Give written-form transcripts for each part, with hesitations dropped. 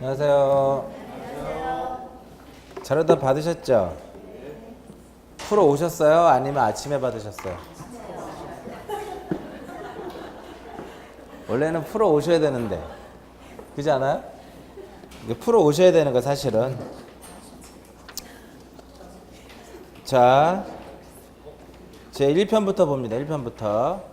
안녕하세요. 자료도 받으셨죠? 풀어 오셨어요? 아니면 아침에 받으셨어요? 원래는 풀어 오셔야 되는데, 그렇지 않아요? 이게 풀어 오셔야 되는 거 사실은. 자, 제 1편부터 봅니다. 1편부터.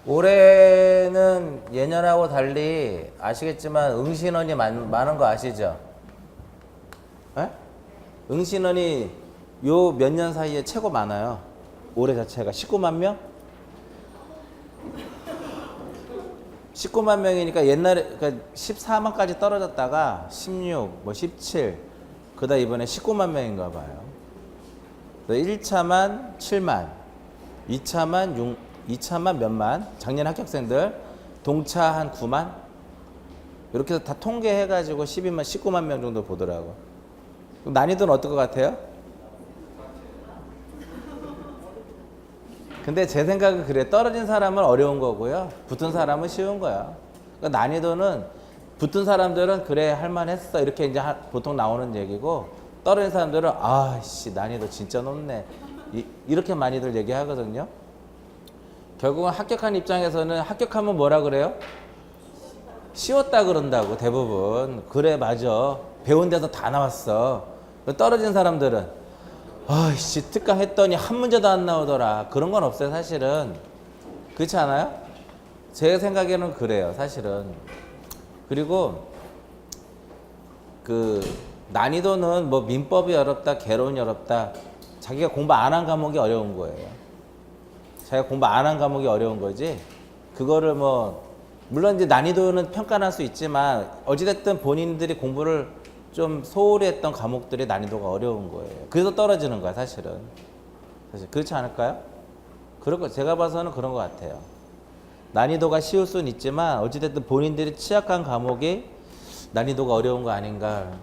올해는 예년하고 달리 아시겠지만 응신원이 많은 거 아시죠? 에? 응신원이 요 몇 년 사이에 최고 많아요. 올해 자체가 19만 명? 19만 명이니까 옛날에 그러니까 14만까지 떨어졌다가 16, 뭐 17, 그다 이번에 19만 명인가 봐요. 1차만 7만, 2차만 6, 2차만 몇만, 작년 합격생들, 동차 한 9만, 이렇게 해서 다 통계해가지고 12만, 19만 명 정도 보더라고. 난이도는 어떨 것 같아요? 근데 제 생각은 그래. 떨어진 사람은 어려운 거고요. 붙은 사람은 쉬운 거야. 그러니까 난이도는 붙은 사람들은 그래 할만했어 이렇게 이제 보통 나오는 얘기고, 떨어진 사람들은 아씨 난이도 진짜 높네 이렇게 많이들 얘기하거든요. 결국은 합격한 입장에서는 합격하면 뭐라 그래요? 쉬웠다 그런다고 대부분. 그래 맞아 배운 데서 다 나왔어. 떨어진 사람들은 아이씨 특강 했더니 한 문제도 안 나오더라. 그런 건 없어요 사실은. 그렇지 않아요? 제 생각에는 그래요 사실은. 그리고 그 난이도는 뭐 민법이 어렵다 개론이 어렵다, 자기가 공부 안 한 과목이 어려운 거예요. 자기가 공부 안 한 과목이 어려운 거지, 그거를 뭐 물론 이제 난이도는 평가할 수 있지만 어찌됐든 본인들이 공부를 좀 소홀히 했던 과목들이 난이도가 어려운 거예요. 그래서 떨어지는 거야 사실은. 사실 그렇지 않을까요? 그런 거 제가 봐서는 그런 것 같아요. 난이도가 쉬울 수는 있지만 어찌됐든 본인들이 취약한 과목이 난이도가 어려운 거 아닌가.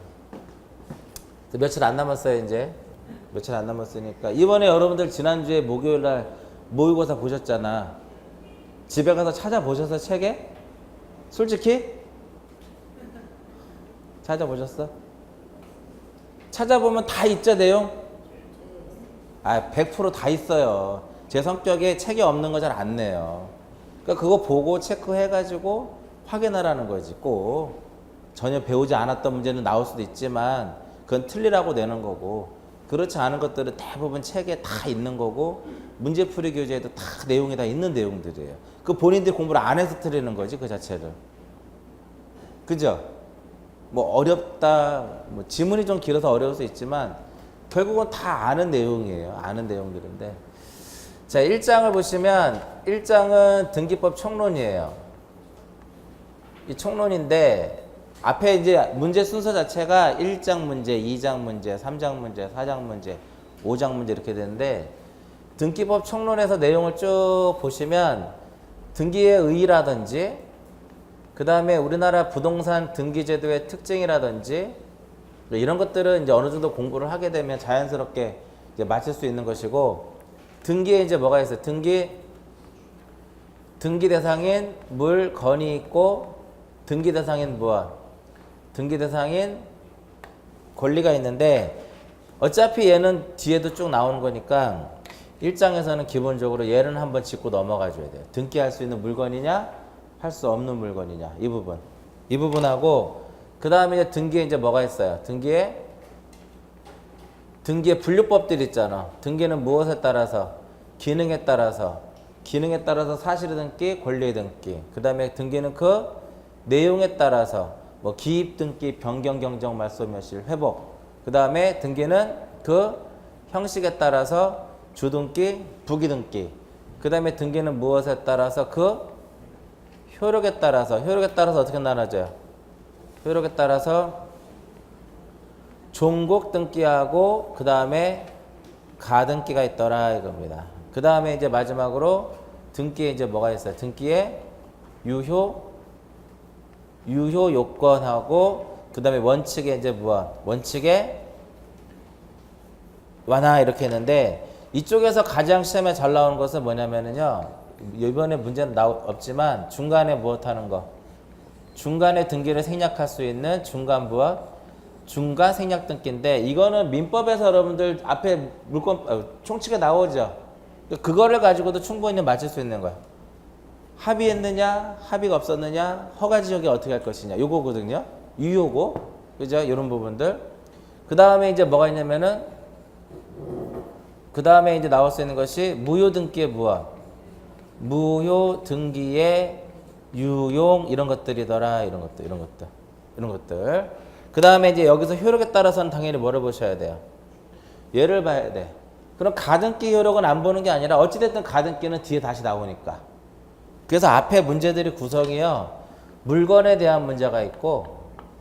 며칠 안 남았어요 이제. 며칠 안 남았으니까 이번에 여러분들 지난주에 목요일날 모의고사 보셨잖아. 집에 가서 찾아보셨어 책에? 솔직히? 찾아보셨어? 찾아보면 다 있죠 내용? 100% 다 있어요. 제 성격에 책이 없는 거 잘 안 내요. 그러니까 그거 보고 체크해가지고 확인하라는 거지. 꼭 전혀 배우지 않았던 문제는 나올 수도 있지만 그건 틀리라고 내는 거고, 그렇지 않은 것들은 대부분 책에 다 있는 거고, 문제풀이 교재에도 다 내용이 다 있는 내용들이에요. 그 본인들이 공부를 안 해서 틀리는 거지 그 자체를. 그죠? 뭐 어렵다, 뭐 지문이 좀 길어서 어려울 수 있지만 결국은 다 아는 내용이에요. 아는 내용들인데. 자, 1장을 보시면 1장은 등기법 총론이에요. 이 총론인데 앞에 이제 문제 순서 자체가 1장 문제, 2장 문제, 3장 문제, 4장 문제, 5장 문제 이렇게 되는데, 등기법 총론에서 내용을 쭉 보시면 등기의 의의라든지, 그 다음에 우리나라 부동산 등기제도의 특징이라든지 이런 것들은 이제 어느 정도 공부를 하게 되면 자연스럽게 이제 맞출 수 있는 것이고, 등기에 이제 뭐가 있어요? 등기 대상인 물, 건이 있고, 등기 대상인 무엇? 등기 대상인 권리가 있는데, 어차피 얘는 뒤에도 쭉 나오는 거니까 1장에서는 기본적으로 얘는 한번 짚고 넘어가 줘야 돼요. 등기할 수 있는 물건이냐, 할 수 없는 물건이냐, 이 부분. 이 부분하고, 그 다음에 이제 등기에 이제 뭐가 있어요? 등기에 분류법들이 있잖아. 등기는 무엇에 따라서? 기능에 따라서 사실의 등기, 권리의 등기. 그 다음에 등기는 그 내용에 따라서 뭐 기입 등기, 변경, 경정, 말소, 멸실, 회복. 그 다음에 등기는 그 형식에 따라서 주등기, 부기등기. 그 다음에 등기는 무엇에 따라서? 그 효력에 따라서 어떻게 나눠져요? 효력에 따라서 종국 등기하고 그 다음에 가등기가 있더라 이겁니다. 그 다음에 이제 마지막으로 등기에 이제 뭐가 있어요? 등기에 유효 요건하고, 그 다음에 원칙에 이제 무엇? 원칙에 완화 이렇게 했는데, 이쪽에서 가장 시험에 잘 나오는 것은 뭐냐면은요, 이번에 문제는 없지만 중간에 무엇하는 거? 중간에 등기를 생략할 수 있는 중간부와 중간 생략 등기인데 이거는 민법에서 여러분들 앞에 물권 총칙에 나오죠. 그거를 가지고도 충분히 맞출 수 있는 거야. 합의했느냐, 합의가 없었느냐, 허가 지역이 어떻게 할 것이냐, 요거거든요. 유효고, 그죠? 이런 부분들. 그 다음에 이제 뭐가 있냐면은, 그 다음에 이제 나올 수 있는 것이 무효 등기의 무엇, 무효 등기의 유용 이런 것들이더라, 이런 것들. 그 다음에 이제 여기서 효력에 따라서는 당연히 뭐를 보셔야 돼요? 얘를 봐야 돼. 그럼 가등기 효력은 안 보는 게 아니라 어찌됐든 가등기는 뒤에 다시 나오니까. 그래서 앞에 문제들이 구성이요. 물건에 대한 문제가 있고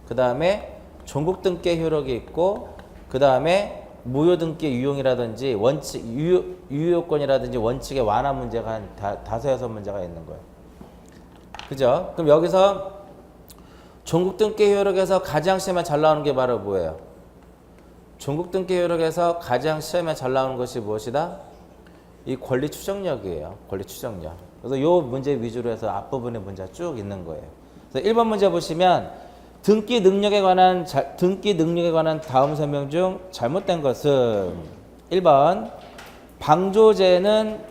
그 다음에 종국등기 효력이 있고 그 다음에 무효등기 유용이라든지 원칙 유효권이라든지 원칙의 완화 문제가 한 다섯 여섯 문제가 있는 거예요. 그죠? 그럼 여기서 종국등기 효력에서 가장 시험에 잘 나오는 게 바로 뭐예요? 종국등기 효력에서 가장 시험에 잘 나오는 것이 무엇이다? 이 권리 추정력이에요. 권리 추정력. 그래서 이 문제 위주로 해서 앞부분의 문제가 쭉 있는 거예요. 그래서 1번 문제 보시면 등기 능력에 관한 다음 설명 중 잘못된 것은 1번 방조제는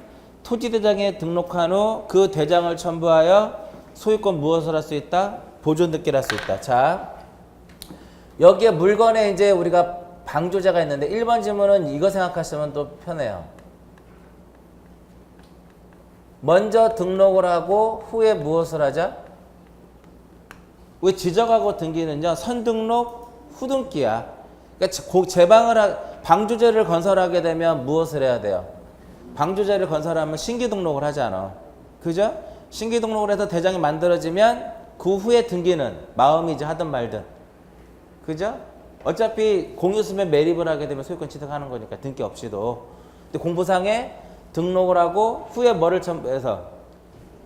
토지대장에 등록한 후 그 대장을 첨부하여 소유권 무엇을 할 수 있다? 보존등기를 할 수 있다. 자, 여기에 물건에 이제 우리가 방조제가 있는데 1번 질문은 이거 생각하시면 또 편해요. 먼저 등록을 하고 후에 무엇을 하자? 왜 지적하고 등기는요. 선등록, 후등기야. 그러니까 방조제를 건설하게 되면 무엇을 해야 돼요? 방조제를 건설하면 신규 등록을 하잖아. 그죠? 신규 등록을 해서 대장이 만들어지면 그 후에 등기는 마음이지 하든 말든. 그죠? 어차피 공유수면 매립을 하게 되면 소유권 취득하는 거니까 등기 없이도. 근데 공부상에 등록을 하고 후에 뭐를 첨부해서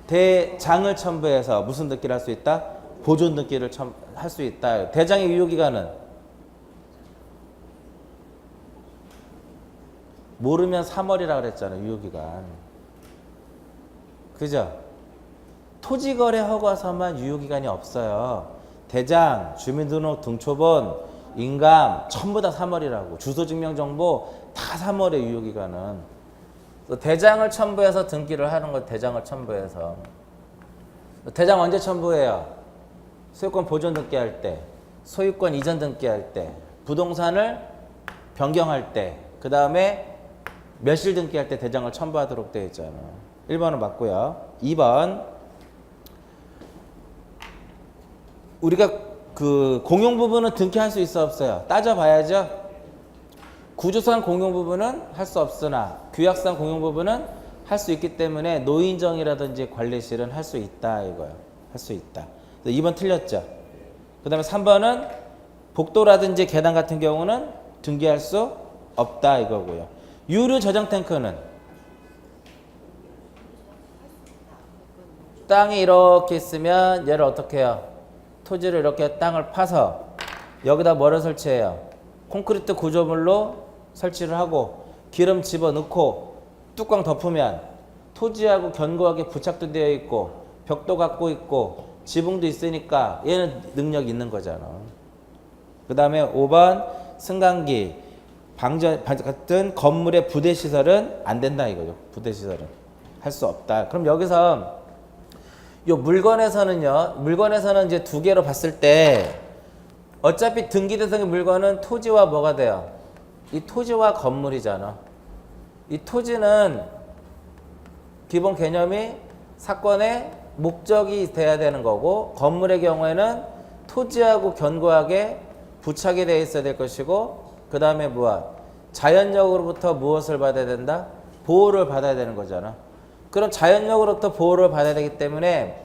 대장을 첨부해서 무슨 등기를 할 수 있다? 보존 등기를 할 수 있다. 대장의 유효기간은 모르면 3월이라고 그랬잖아요. 유효기간. 그죠? 토지거래 허가서만 유효기간이 없어요. 대장, 주민등록 등초본, 인감 전부 다 3월이라고. 주소증명정보 다 3월에 유효기간은. 대장을 첨부해서 등기를 하는 거 대장을 첨부해서. 대장 언제 첨부해요? 소유권 보존 등기할 때, 소유권 이전 등기할 때, 부동산을 변경할 때, 그 다음에 멸실 등기할 때 대장을 첨부하도록 되어 있잖아요. 1번은 맞고요. 2번 우리가 그 공용 부분은 등기할 수 있어 없어요? 따져봐야죠. 구조상 공용 부분은 할 수 없으나 규약상 공용 부분은 할 수 있기 때문에 노인정이라든지 관리실은 할 수 있다 이거예요. 할 수 있다. 2번 틀렸죠. 그 다음에 3번은 복도라든지 계단 같은 경우는 등기할 수 없다 이거고요. 유류 저장 탱크는 땅이 이렇게 있으면 얘를 어떻게 해요? 토지를 이렇게 땅을 파서 여기다 뭐를 설치해요? 콘크리트 구조물로 설치를 하고 기름 집어넣고 뚜껑 덮으면 토지하고 견고하게 부착도 되어 있고 벽도 갖고 있고 지붕도 있으니까 얘는 능력이 있는 거잖아. 그 다음에 5번 승강기 방전 같은 건물의 부대시설은 안 된다 이거죠. 부대시설은 할 수 없다. 그럼 여기서 요 물건에서는 이제 두 개로 봤을 때 어차피 등기 대상의 물건은 토지와 뭐가 돼요? 이 토지와 건물이잖아. 이 토지는 기본 개념이 사건의 목적이 돼야 되는 거고 건물의 경우에는 토지하고 견고하게 부착이 되어 있어야 될 것이고 그 다음에 자연력으로부터 무엇을 받아야 된다? 보호를 받아야 되는 거잖아. 그럼 자연력으로부터 보호를 받아야 되기 때문에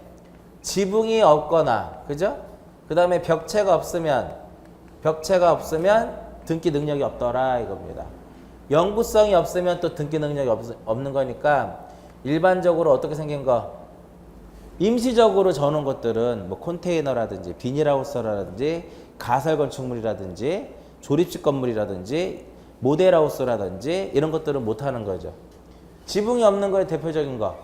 지붕이 없거나 그죠? 그 다음에 벽체가 없으면 등기 능력이 없더라 이겁니다. 영구성이 없으면 또 등기 능력이 없는 거니까 일반적으로 어떻게 생긴 거? 임시적으로 저는 것들은 뭐 컨테이너라든지 비닐하우스라든지 가설 건축물이라든지 조립식 건물이라든지 모델하우스라든지 이런 것들은 못하는 거죠. 지붕이 없는 거에 대표적인 거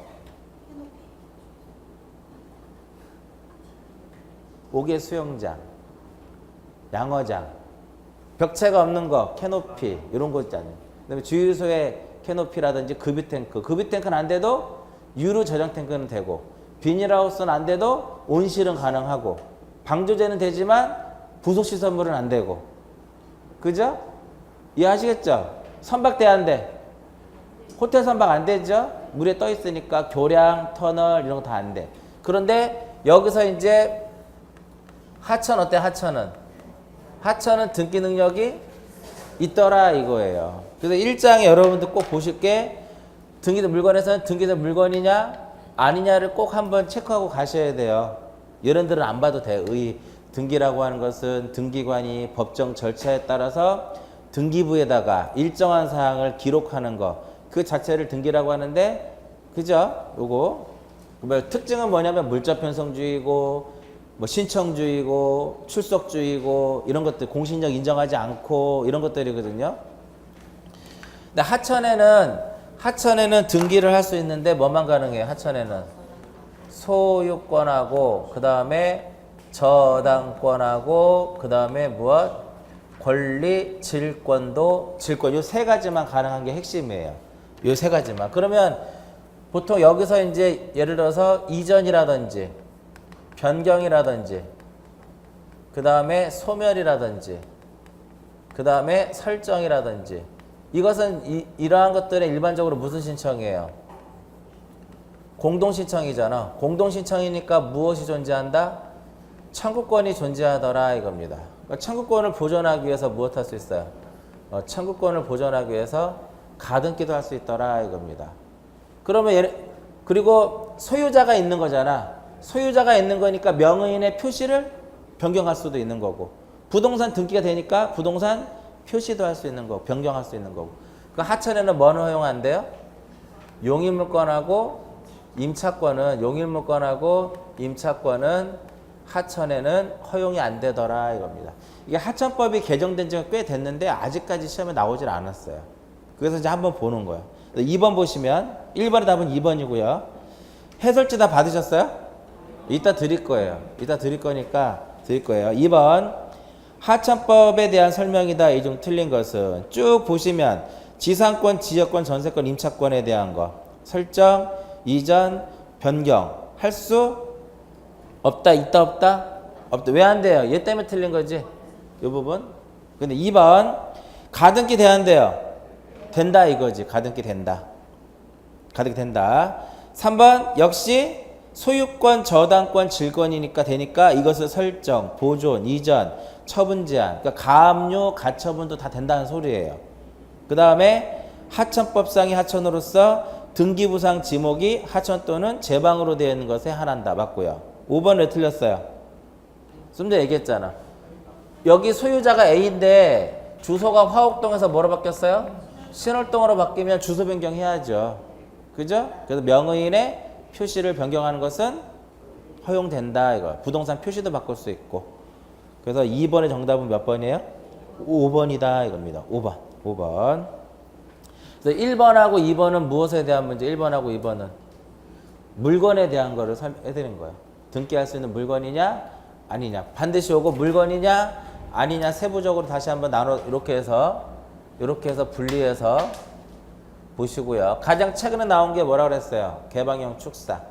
옥외 수영장, 양어장, 벽체가 없는 거, 캐노피 이런 거 있잖아요. 그다음에 주유소에 캐노피라든지 급유탱크, 급유탱크는 안 돼도 유로 저장 탱크는 되고, 비닐하우스는 안 돼도 온실은 가능하고, 방조제는 되지만 부속시설물은 안 되고, 그죠? 이해하시겠죠? 선박 돼 안 돼? 호텔 선박 안 되죠? 물에 떠 있으니까 교량, 터널 이런 거 다 안 돼. 그런데 여기서 이제 하천 어때? 하천은 등기 능력이 있더라 이거예요. 그래서 1장에 여러분들 꼭 보실 게 등기된 물건에서는 등기된 물건이냐 아니냐를 꼭 한번 체크하고 가셔야 돼요. 여러분들은 안 봐도 돼요. 등기라고 하는 것은 등기관이 법정 절차에 따라서 등기부에다가 일정한 사항을 기록하는 거, 그 자체를 등기라고 하는데, 그죠? 요거 특징은 뭐냐면 물적 편성주의고, 뭐 신청주의고, 출석주의고 이런 것들, 공신력 인정하지 않고 이런 것들이거든요. 근데 하천에는 등기를 할 수 있는데 뭐만 가능해요? 하천에는 소유권하고 그 다음에 저당권하고 그 다음에 무엇? 권리, 질권 요 세 가지만 가능한 게 핵심이에요. 요 세 가지만. 그러면 보통 여기서 이제 예를 들어서 이전이라든지 변경이라든지 그 다음에 소멸이라든지 그 다음에 설정이라든지, 이것은 이러한 것들의 일반적으로 무슨 신청이에요? 공동신청이잖아. 공동신청이니까 무엇이 존재한다? 청구권이 존재하더라 이겁니다. 그러니까 청구권을 보존하기 위해서 무엇 할 수 있어요? 청구권을 보존하기 위해서 가등기도 할 수 있더라 이겁니다. 그러면 그리고 소유자가 있는 거잖아. 소유자가 있는 거니까 명의인의 표시를 변경할 수도 있는 거고, 부동산 등기가 되니까 부동산 표시도 할 수 있는 거고, 변경할 수 있는 거고. 그 하천에는 뭐는 허용 안 돼요? 용익물권하고 임차권은 하천에는 허용이 안 되더라 이겁니다. 이게 하천법이 개정된 지가 꽤 됐는데 아직까지 시험에 나오질 않았어요. 그래서 이제 한번 보는 거예요. 2번 보시면 1번의 답은 2번이고요. 해설지 다 받으셨어요? 이따 드릴 거예요. 이따 드릴 거니까 드릴 거예요. 2번 하천법에 대한 설명이다. 이 중 틀린 것은 쭉 보시면 지상권, 지역권, 전세권, 임차권에 대한 거 설정, 이전, 변경 할 수 없다. 있다 없다? 없다. 왜 안 돼요? 얘 때문에 틀린 거지. 이 부분. 근데 2번 가등기 대한대요. 된다 이거지. 가등기 된다. 3번 역시 소유권, 저당권, 질권이니까 되니까 이것을 설정, 보존, 이전, 처분 제한, 그러니까 가압류, 가처분도 다 된다는 소리예요. 그 다음에 하천법상의 하천으로서 등기부상 지목이 하천 또는 제방으로 되어 있는 것에 한한다. 맞고요. 5번 왜 틀렸어요? 좀 전에 얘기했잖아. 여기 소유자가 A인데 주소가 화곡동에서 뭐로 바뀌었어요? 신월동으로 바뀌면 주소 변경해야죠. 그죠? 그래서 명의인의 표시를 변경하는 것은 허용된다. 이거 부동산 표시도 바꿀 수 있고. 그래서 2번의 정답은 몇 번이에요? 5번이다 이겁니다. 5번. 그래서 1번하고 2번은 무엇에 대한 문제? 1번하고 2번은 물건에 대한 거를 해드린 거예요. 등기할 수 있는 물건이냐 아니냐. 반드시 오고 물건이냐 아니냐 세부적으로 다시 한번 나눠 이렇게 해서 분리해서 보시고요. 가장 최근에 나온 게 뭐라고 그랬어요? 개방형 축사.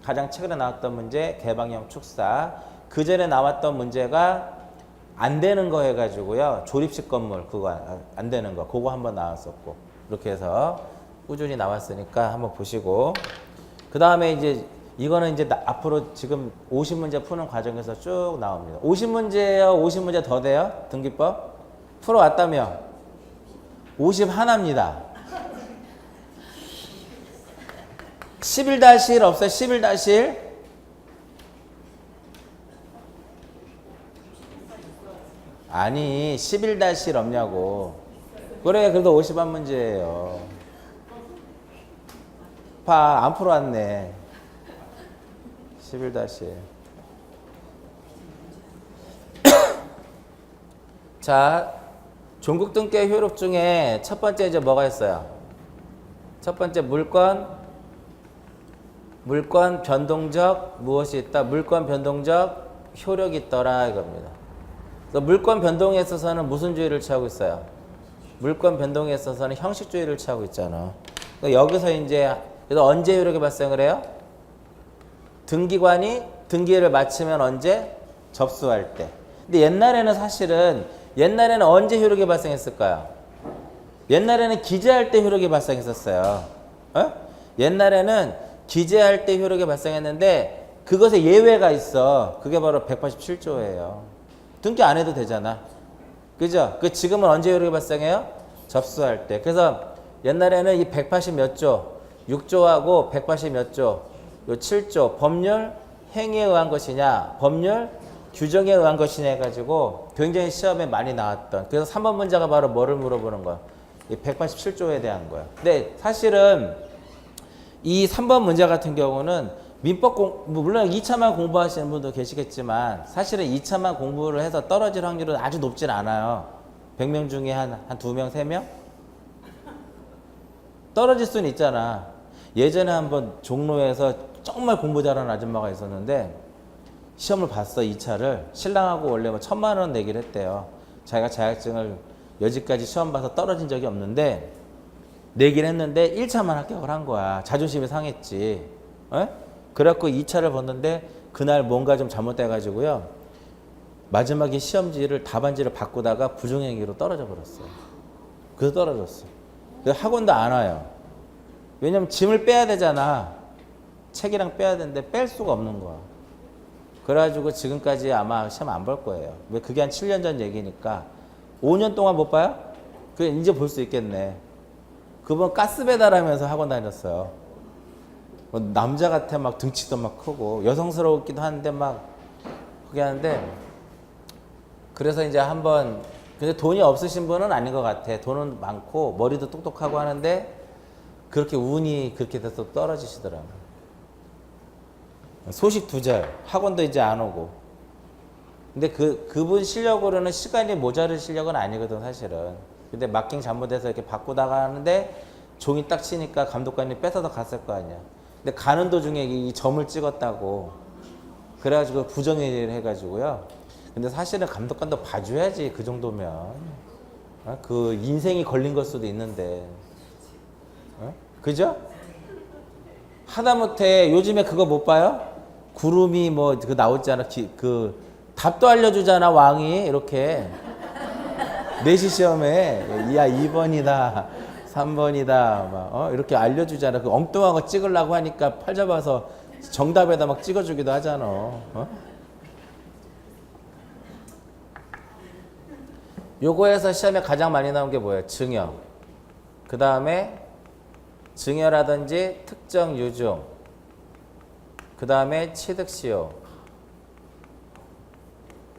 가장 최근에 나왔던 문제 개방형 축사. 그 전에 나왔던 문제가 안 되는 거 해가지고요. 조립식 건물 그거 안 되는 거 그거 한번 나왔었고, 이렇게 해서 꾸준히 나왔으니까 한번 보시고, 그 다음에 이제 이거는 이제 앞으로 지금 50문제 푸는 과정에서 쭉 나옵니다. 50문제요? 50문제 더 돼요? 등기법? 풀어왔다며? 51입니다. 11-1 없어요? 11-1? 아니 11-1 없냐고. 그래 그래도 51문제예요. 봐, 안 풀어왔네. 11-1. 자, 종국 등기의 효력 중에 첫 번째 이제 뭐가 있어요? 첫 번째 물권 변동적 무엇이 있다? 물권 변동적 효력이 있더라 이겁니다. 그래서 물권 변동에 있어서는 무슨 주의를 취하고 있어요? 물권 변동에 있어서는 형식주의를 취하고 있잖아. 그러니까 여기서 이제 그래서 언제 효력이 발생을 해요? 등기관이 등기를 마치면 언제? 접수할 때. 근데 옛날에는 사실은 옛날에는 언제 효력이 발생했을까요? 옛날에는 기재할 때 효력이 발생했었어요. 어? 옛날에는 기재할 때 효력이 발생했는데 그것에 예외가 있어. 그게 바로 187조예요. 등기 안 해도 되잖아. 그죠? 그 지금은 언제 효력이 발생해요? 접수할 때. 그래서 옛날에는 이 180 몇 조, 6조하고 180 몇 조, 요 7조 법률 행위에 의한 것이냐, 법률 규정에 의한 것이냐 해가지고 굉장히 시험에 많이 나왔던. 그래서 3번 문제가 바로 뭐를 물어보는 거야? 이 187조에 대한 거야. 근데 사실은 이 3번 문제 같은 경우는 민법 물론 2차만 공부하시는 분도 계시겠지만 사실은 2차만 공부를 해서 떨어질 확률은 아주 높진 않아요. 100명 중에 한 2명, 3명? 떨어질 수는 있잖아. 예전에 한번 종로에서 정말 공부 잘하는 아줌마가 있었는데 시험을 봤어. 2차를. 신랑하고 원래 뭐 1,000만 원 내기를 했대요. 자기가 자격증을 여지까지 시험 봐서 떨어진 적이 없는데 내기를 했는데 1차만 합격을 한 거야. 자존심이 상했지. 에? 그래갖고 2차를 봤는데 그날 뭔가 좀 잘못돼가지고요. 마지막에 시험지를 답안지를 바꾸다가 부정행위로 떨어져 버렸어요. 그래서 떨어졌어. 그래서 학원도 안 와요. 왜냐면 짐을 빼야 되잖아. 책이랑 빼야 되는데 뺄 수가 없는 거야. 그래가지고 지금까지 아마 시험 안 볼 거예요. 왜 그게 한 7년 전 얘기니까 5년 동안 못 봐요? 그 이제 볼 수 있겠네. 그분 가스 배달하면서 학원 다녔어요. 뭐 남자 같아 막 등치도 막 크고 여성스럽기도 한데 막 그게 하는데 그래서 이제 한번 근데 돈이 없으신 분은 아닌 것 같아. 돈은 많고 머리도 똑똑하고 하는데 그렇게 운이 그렇게 돼서 떨어지시더라고요. 소식 두절 학원도 이제 안 오고. 근데 그분 실력으로는 시간이 모자랄 실력은 아니거든 사실은. 근데 마킹 잘못해서 이렇게 바꾸다가 하는데 종이 딱 치니까 감독관이 뺏어서 갔을 거 아니야. 근데 가는 도중에 이 점을 찍었다고. 그래가지고 부정행위를 해가지고요. 근데 사실은 감독관도 봐줘야지 그 정도면. 그 인생이 걸린 걸 수도 있는데. 그죠? 하다못해 요즘에 그거 못 봐요? 구름이 뭐 그 나오잖아. 그 답도 알려주잖아 왕이 이렇게. 내시 시험에 야 2번이다 3번이다 막 이렇게 알려주잖아. 그 엉뚱한 거 찍으려고 하니까 팔 잡아서 정답에다 막 찍어주기도 하잖아. 요거에서 시험에 가장 많이 나온 게 뭐예요? 증여. 그 다음에 증여라든지 특정 유증. 그 다음에 취득시효.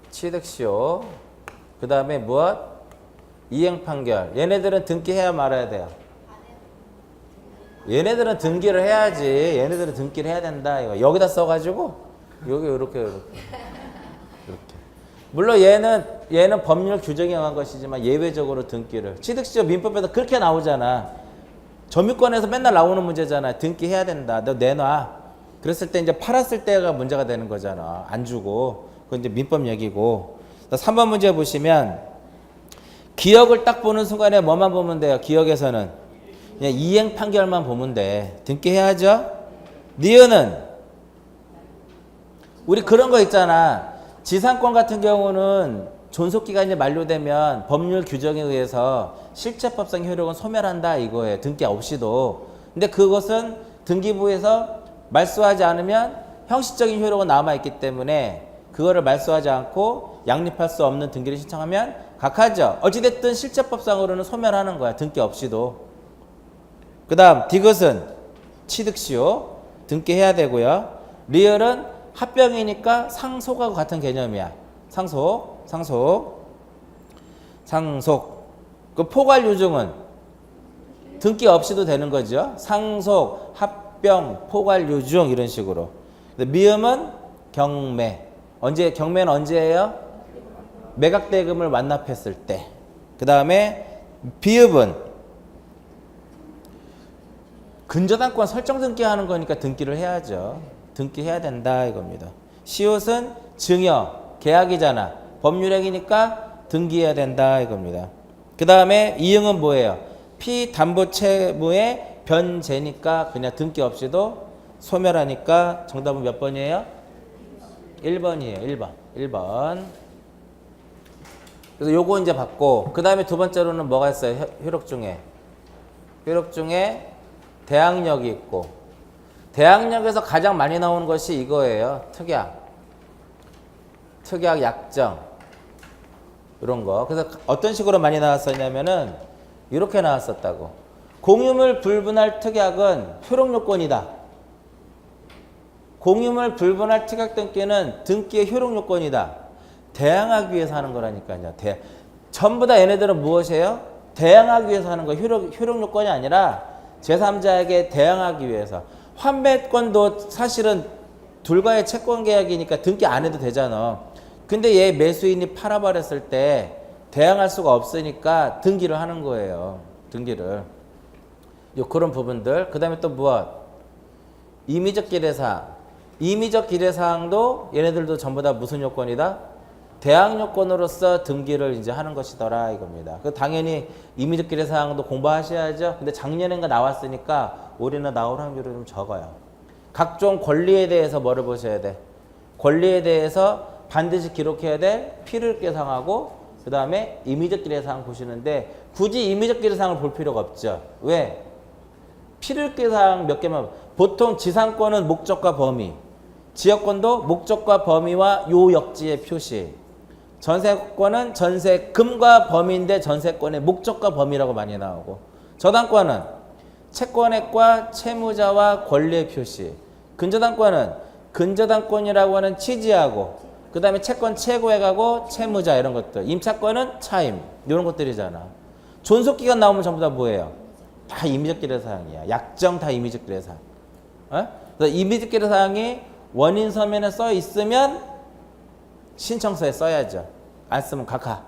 취득시효. 그 다음에 무엇? 이행판결. 얘네들은 등기해야 말아야 돼요. 얘네들은 등기를 해야지. 얘네들은 등기를 해야 된다. 이거 여기다 써가지고 여기 이렇게. 물론 얘는 법률 규정에 의한 것이지만 예외적으로 등기를. 취득시효 민법에서 그렇게 나오잖아. 점유권에서 맨날 나오는 문제잖아. 등기해야 된다. 너 내놔. 그랬을 때 이제 팔았을 때가 문제가 되는 거잖아. 안 주고. 그건 이제 민법 얘기고. 3번 문제 보시면 기억을 딱 보는 순간에 뭐만 보면 돼요? 기억에서는 그냥 이행 판결만 보면 돼. 등기해야죠. 니은은 우리 그런 거 있잖아. 지상권 같은 경우는 존속기간이 만료되면 법률 규정에 의해서 실체법상 효력은 소멸한다 이거예요. 등기 없이도. 근데 그것은 등기부에서 말소하지 않으면 형식적인 효력은 남아있기 때문에 그거를 말소하지 않고 양립할 수 없는 등기를 신청하면 각하죠. 어찌됐든 실체법상으로는 소멸하는 거야. 등기 없이도. 그 다음 디귿은 취득시효. 등기해야 되고요. 리을은 합병이니까 상속하고 같은 개념이야. 상속. 그 포괄유증은 등기 없이도 되는 거죠. 상속, 합병, 포괄유증 이런 식으로. 미음은 경매. 경매는 언제예요? 매각대금을 완납했을 때. 그 다음에 비읍은 근저당권 설정 등기하는 거니까 등기를 해야죠. 등기해야 된다 이겁니다. 시옷은 증여, 계약이잖아. 법률행위니까 등기해야 된다 이겁니다. 그 다음에 이응은 뭐예요? 피담보채무의 변제니까 그냥 등기 없이도 소멸하니까 정답은 몇 번이에요? 1번이에요. 1번. 1번. 그래서 요거 이제 받고 그 다음에 두 번째로는 뭐가 있어요? 효력 중에. 효력 중에 대항력이 있고 대항력에서 가장 많이 나오는 것이 이거예요. 특약. 특약 약정. 이런 거. 그래서 어떤 식으로 많이 나왔었냐면은 이렇게 나왔었다고. 공유물 불분할 특약은 효력 요건이다. 공유물 불분할 특약 등기는 등기의 효력 요건이다. 대항하기 위해서 하는 거라니까요. 전부 다 얘네들은 무엇이에요? 대항하기 위해서 하는 거. 효력 요건이 아니라 제3자에게 대항하기 위해서. 환매권도 사실은 둘과의 채권 계약이니까 등기 안 해도 되잖아. 근데 얘 매수인이 팔아버렸을 때 대항할 수가 없으니까 등기를 하는 거예요. 등기를. 그런 부분들. 그 다음에 또 무엇? 임의적 기례사항. 임의적 기례사항도 얘네들도 전부 다 무슨 요건이다? 대항 요건으로서 등기를 이제 하는 것이더라 이겁니다. 그 당연히 임의적 기례사항도 공부하셔야죠. 근데 작년인가 나왔으니까 올해는 나올 확률이 좀 적어요. 각종 권리에 대해서 뭐를 보셔야 돼? 권리에 대해서 반드시 기록해야 될 필요계사항하고 그 다음에 임의적 기례사항 보시는데 굳이 임의적 기례사항을 볼 필요가 없죠. 왜? 필요계사항 몇 개만. 보통 지상권은 목적과 범위, 지역권도 목적과 범위와 요역지의 표시, 전세권은 전세금과 범위인데 전세권의 목적과 범위라고 많이 나오고, 저당권은 채권액과 채무자와 권리의 표시, 근저당권은 근저당권이라고 하는 취지하고 그 다음에 채권 최고액하고 채무자 이런 것들, 임차권은 차임 이런 것들이잖아. 존속기간 나오면 전부 다 뭐예요? 다 임의적 기례사항이야. 약정 다 임의적 기례사항. 그래서 임의적 기례사항이 원인 서면에 써 있으면 신청서에 써야죠. 안 쓰면 각하.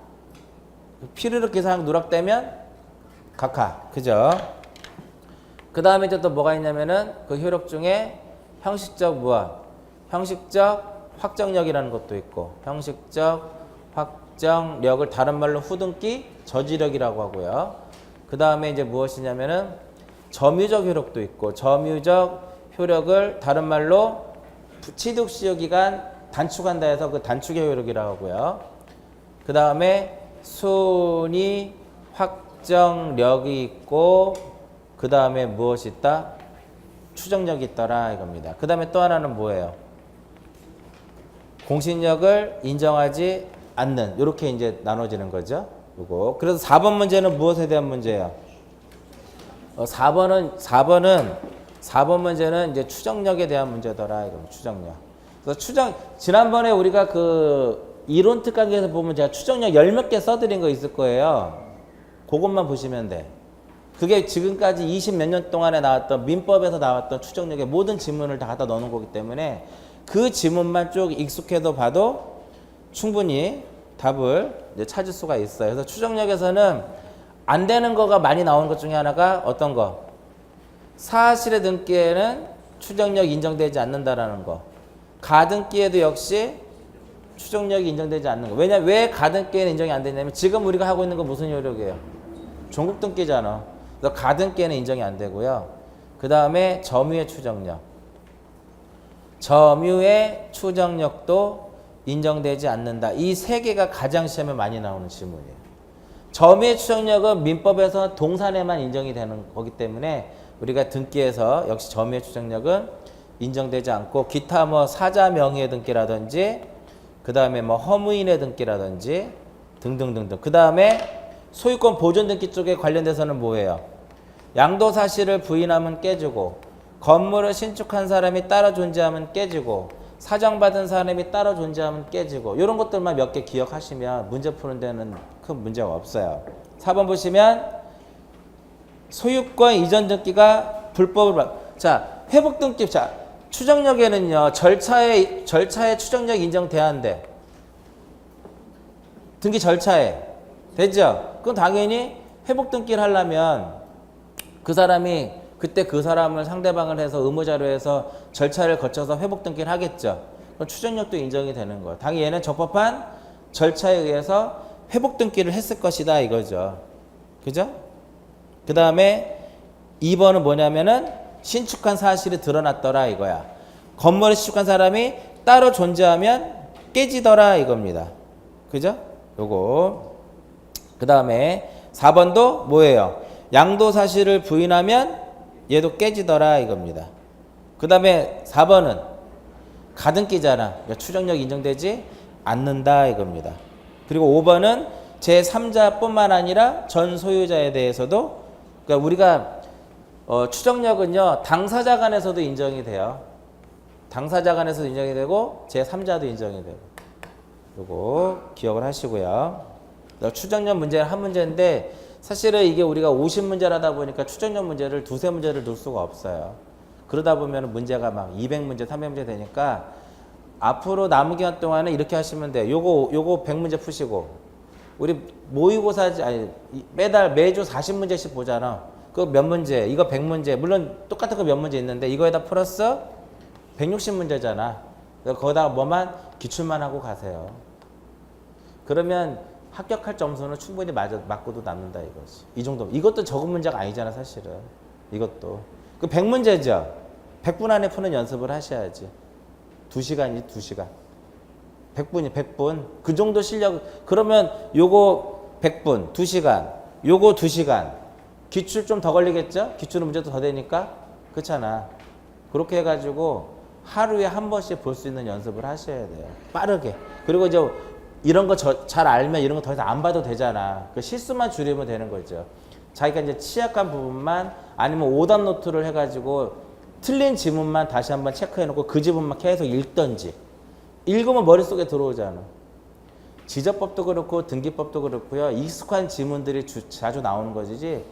필요로 기사항 누락되면 각하. 그죠? 그 다음에 이제 또 뭐가 있냐면은 그 효력 중에 형식적 무엇? 형식적 확정력이라는 것도 있고, 형식적 확정력을 다른 말로 후등기 저지력이라고 하고요. 그 다음에 이제 무엇이냐면은 점유적 효력도 있고, 점유적 효력을 다른 말로 취득시효기간 단축한다 해서 그 단축의 효력이라고 하고요. 그 다음에 순위 확정력이 있고, 그 다음에 무엇이 있다? 추정력이 있더라 이겁니다. 그 다음에 또 하나는 뭐예요? 공신력을 인정하지 않는, 이렇게 이제 나눠지는 거죠. 요거. 그래서 4번 문제는 무엇에 대한 문제예요? 4번 문제는 이제 추정력에 대한 문제더라 이겁니다. 추정력. 그래서 지난번에 우리가 그 이론 특강에서 보면 제가 추정력 10몇 개 써드린 거 있을 거예요. 그것만 보시면 돼. 그게 지금까지 20 몇 년 동안에 나왔던 민법에서 나왔던 추정력의 모든 지문을 다 갖다 넣는 거기 때문에 그 지문만 쭉 익숙해도 봐도 충분히 답을 이제 찾을 수가 있어요. 그래서 추정력에서는 안 되는 거가 많이 나오는 것 중에 하나가 어떤 거? 사실의 등기에는 추정력이 인정되지 않는다라는 거. 가등기에도 역시 추정력이 인정되지 않는 거. 왜 가등기에는 인정이 안 되냐면 지금 우리가 하고 있는 건 무슨 효력이에요? 종국 등기잖아. 그래서 가등기에는 인정이 안 되고요. 그 다음에 점유의 추정력. 점유의 추정력도 인정되지 않는다. 이 세 개가 가장 시험에 많이 나오는 질문이에요. 점유의 추정력은 민법에서 동산에만 인정이 되는 거기 때문에 우리가 등기에서 역시 점유의 추정력은 인정되지 않고, 기타 뭐 사자 명의의 등기라든지 그 다음에 뭐 허무인의 등기라든지 등등등등. 그 다음에 소유권 보존 등기 쪽에 관련돼서는 뭐예요? 양도 사실을 부인하면 깨지고, 건물을 신축한 사람이 따로 존재하면 깨지고, 사정받은 사람이 따로 존재하면 깨지고, 이런 것들만 몇 개 기억하시면 문제 푸는 데는 큰 문제가 없어요. 4번 보시면 소유권 이전 등기가 불법을 자, 회복 등기. 자, 추정력에는요 절차에 추정력 인정돼야 한대. 등기 절차에 되죠. 그럼 당연히 회복 등기를 하려면 그 사람이 그때 그 사람을 상대방을 해서 의무자료에서 절차를 거쳐서 회복 등기를 하겠죠. 그럼 추정력도 인정이 되는 거예요. 당연히 얘는 적법한 절차에 의해서 회복 등기를 했을 것이다 이거죠. 그죠? 그 다음에 2번은 뭐냐면은 신축한 사실이 드러났더라 이거야. 건물을 신축한 사람이 따로 존재하면 깨지더라 이겁니다. 그죠? 요거. 그 다음에 4번도 뭐예요? 양도 사실을 부인하면 얘도 깨지더라 이겁니다. 그 다음에 4번은 가등기잖아. 그러니까 추정력 인정되지 않는다 이겁니다. 그리고 5번은 제3자뿐만 아니라 전 소유자에 대해서도, 그러니까 우리가 추정력은요 당사자 간에서도 인정이 돼요. 당사자 간에서도 인정이 되고 제3자도 인정이 되고. 요거 기억을 하시고요. 추정력 문제는 한 문제인데 사실은 이게 우리가 50문제를 하다 보니까 추정력 문제를 두세 문제를 넣을 수가 없어요. 그러다 보면 문제가 막 200문제, 300문제 되니까 앞으로 남은 기간 동안은 이렇게 하시면 돼요. 요거 100문제 푸시고 우리 모의고사 아니 매주 40문제씩 보잖아. 그 몇 문제, 이거 100문제. 물론 똑같은 거 몇 문제 있는데 이거에다 플러스 160문제잖아. 거기다가 뭐만 기출만 하고 가세요. 그러면 합격할 점수는 충분히 맞고도 남는다 이거지. 이 정도. 이것도 적은 문제가 아니잖아 사실은. 이것도. 그 100문제죠. 100분 안에 푸는 연습을 하셔야지. 2시간이 2시간. 100분. 그 정도 실력. 그러면 요거 100분, 2시간. 요거 2시간. 기출 좀 더 걸리겠죠? 기출은 문제도 더 되니까. 그렇잖아. 그렇게 해가지고 하루에 한 번씩 볼 수 있는 연습을 하셔야 돼요. 빠르게. 그리고 이제 이런 거 잘 알면 이런 거 더 이상 안 봐도 되잖아. 그 실수만 줄이면 되는 거죠. 자기가 이제 취약한 부분만 아니면 오답 노트를 해가지고 틀린 지문만 다시 한번 체크해놓고 그 지문만 계속 읽던지. 읽으면 머릿속에 들어오잖아. 지적법도 그렇고 등기법도 그렇고요. 익숙한 지문들이 자주 나오는 것이지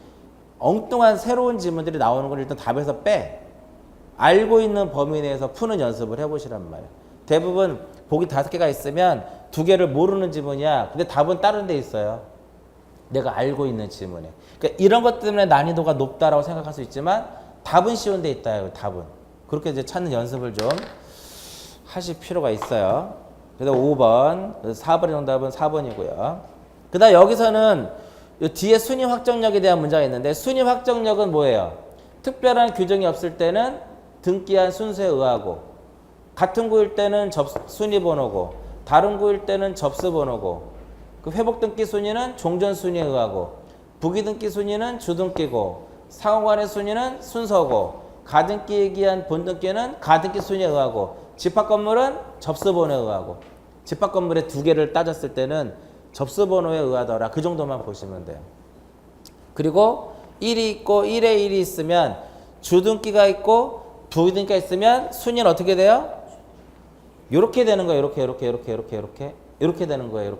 엉뚱한 새로운 지문들이 나오는 걸 일단 답에서 빼. 알고 있는 범위 내에서 푸는 연습을 해보시란 말이야. 대부분 보기 5개가 있으면 2개를 모르는 지문이야. 근데 답은 다른 데 있어요. 내가 알고 있는 지문에. 그러니까 이런 것 때문에 난이도가 높다라고 생각할 수 있지만 답은 쉬운 데 있다. 답은. 그렇게 이제 찾는 연습을 좀 하실 필요가 있어요. 그래서 5번, 4번의 정답은 4번이고요. 그 다음 여기서는 뒤에 순위 확정력에 대한 문제가 있는데 순위 확정력은 뭐예요? 특별한 규정이 없을 때는 등기한 순서에 의하고 같은 구일 때는 순위 번호고 다른 구일 때는 접수 번호고 그 회복 등기 순위는 종전 순위에 의하고 부기 등기 순위는 주등기고 상호간의 순위는 순서고 가등기에 기한 본등기는 가등기 순위에 의하고 집합 건물은 접수 번호에 의하고 집합 건물의 2개를 따졌을 때는 접수 번호에 의하더라. 그 정도만 보시면 돼요. 그리고 1이 있고 1에 1이 있으면 주등기가 있고 부등기가 있으면 순위는 어떻게 돼요? 이렇게 되는 거예요. 이렇게 되는 거예요.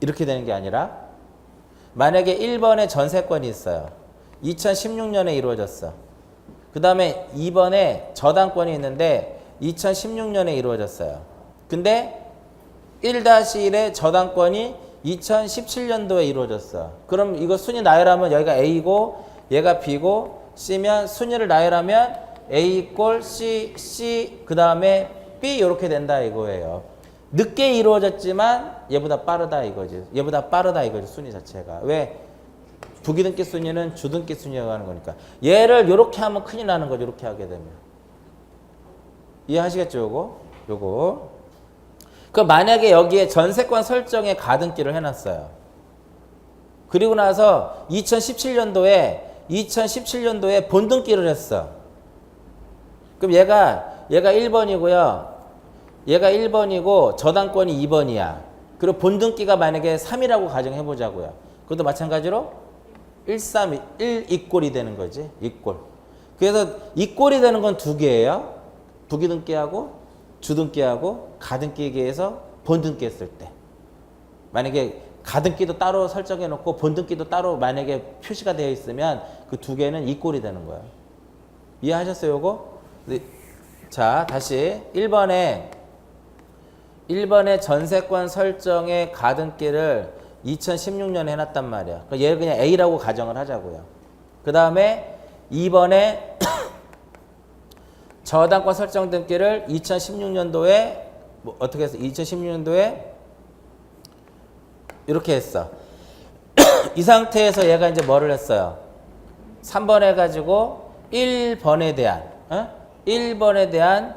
이렇게 되는 게 아니라 만약에 1번에 전세권이 있어요. 2016년에 이루어졌어. 그 다음에 2번에 저당권이 있는데 2016년에 이루어졌어요. 근데 1-1의 저당권이 2017년도에 이루어졌어. 그럼 이거 순위 나열하면 여기가 A고 얘가 B고 C면 순위를 나열하면 A 꼴 C 그 다음에 B 이렇게 된다 이거예요. 늦게 이루어졌지만 얘보다 빠르다 이거지. 얘보다 빠르다 이거지 순위 자체가. 왜? 부기등기 순위는 주등기 순위라고 하는 거니까. 얘를 이렇게 하면 큰일 나는 거죠. 이렇게 하게 되면. 이해하시겠죠? 요거. 그 만약에 여기에 전세권 설정에 가등기를 해놨어요. 그리고 나서 2017년도에 본등기를 했어. 그럼 얘가 1번이고요. 얘가 1번이고 저당권이 2번이야. 그리고 본등기가 만약에 3이라고 가정해보자고요. 그것도 마찬가지로 1, 3, 1 이꼴이 되는 거지. 이꼴. 그래서 이꼴이 되는 건 2개예요. 부기등기하고 주등기하고 가등기에 의해서 본등기 했을 때. 만약에 가등기도 따로 설정해 놓고 본등기도 따로 만약에 표시가 되어 있으면 그 2개는 이꼴이 되는 거예요. 이해하셨어요, 요거? 네. 자, 다시 1번에 전세권 설정의 가등기를 2016년에 해놨단 말이야. 얘를 그냥 A라고 가정을 하자고요. 그 다음에 2번에 저당권 설정 등기를 2016년도에 뭐 어떻게 했어? 2016년도에 이렇게 했어. 이 상태에서 얘가 이제 뭐를 했어요? 3번 해가지고 1번에 대한 1번에 대한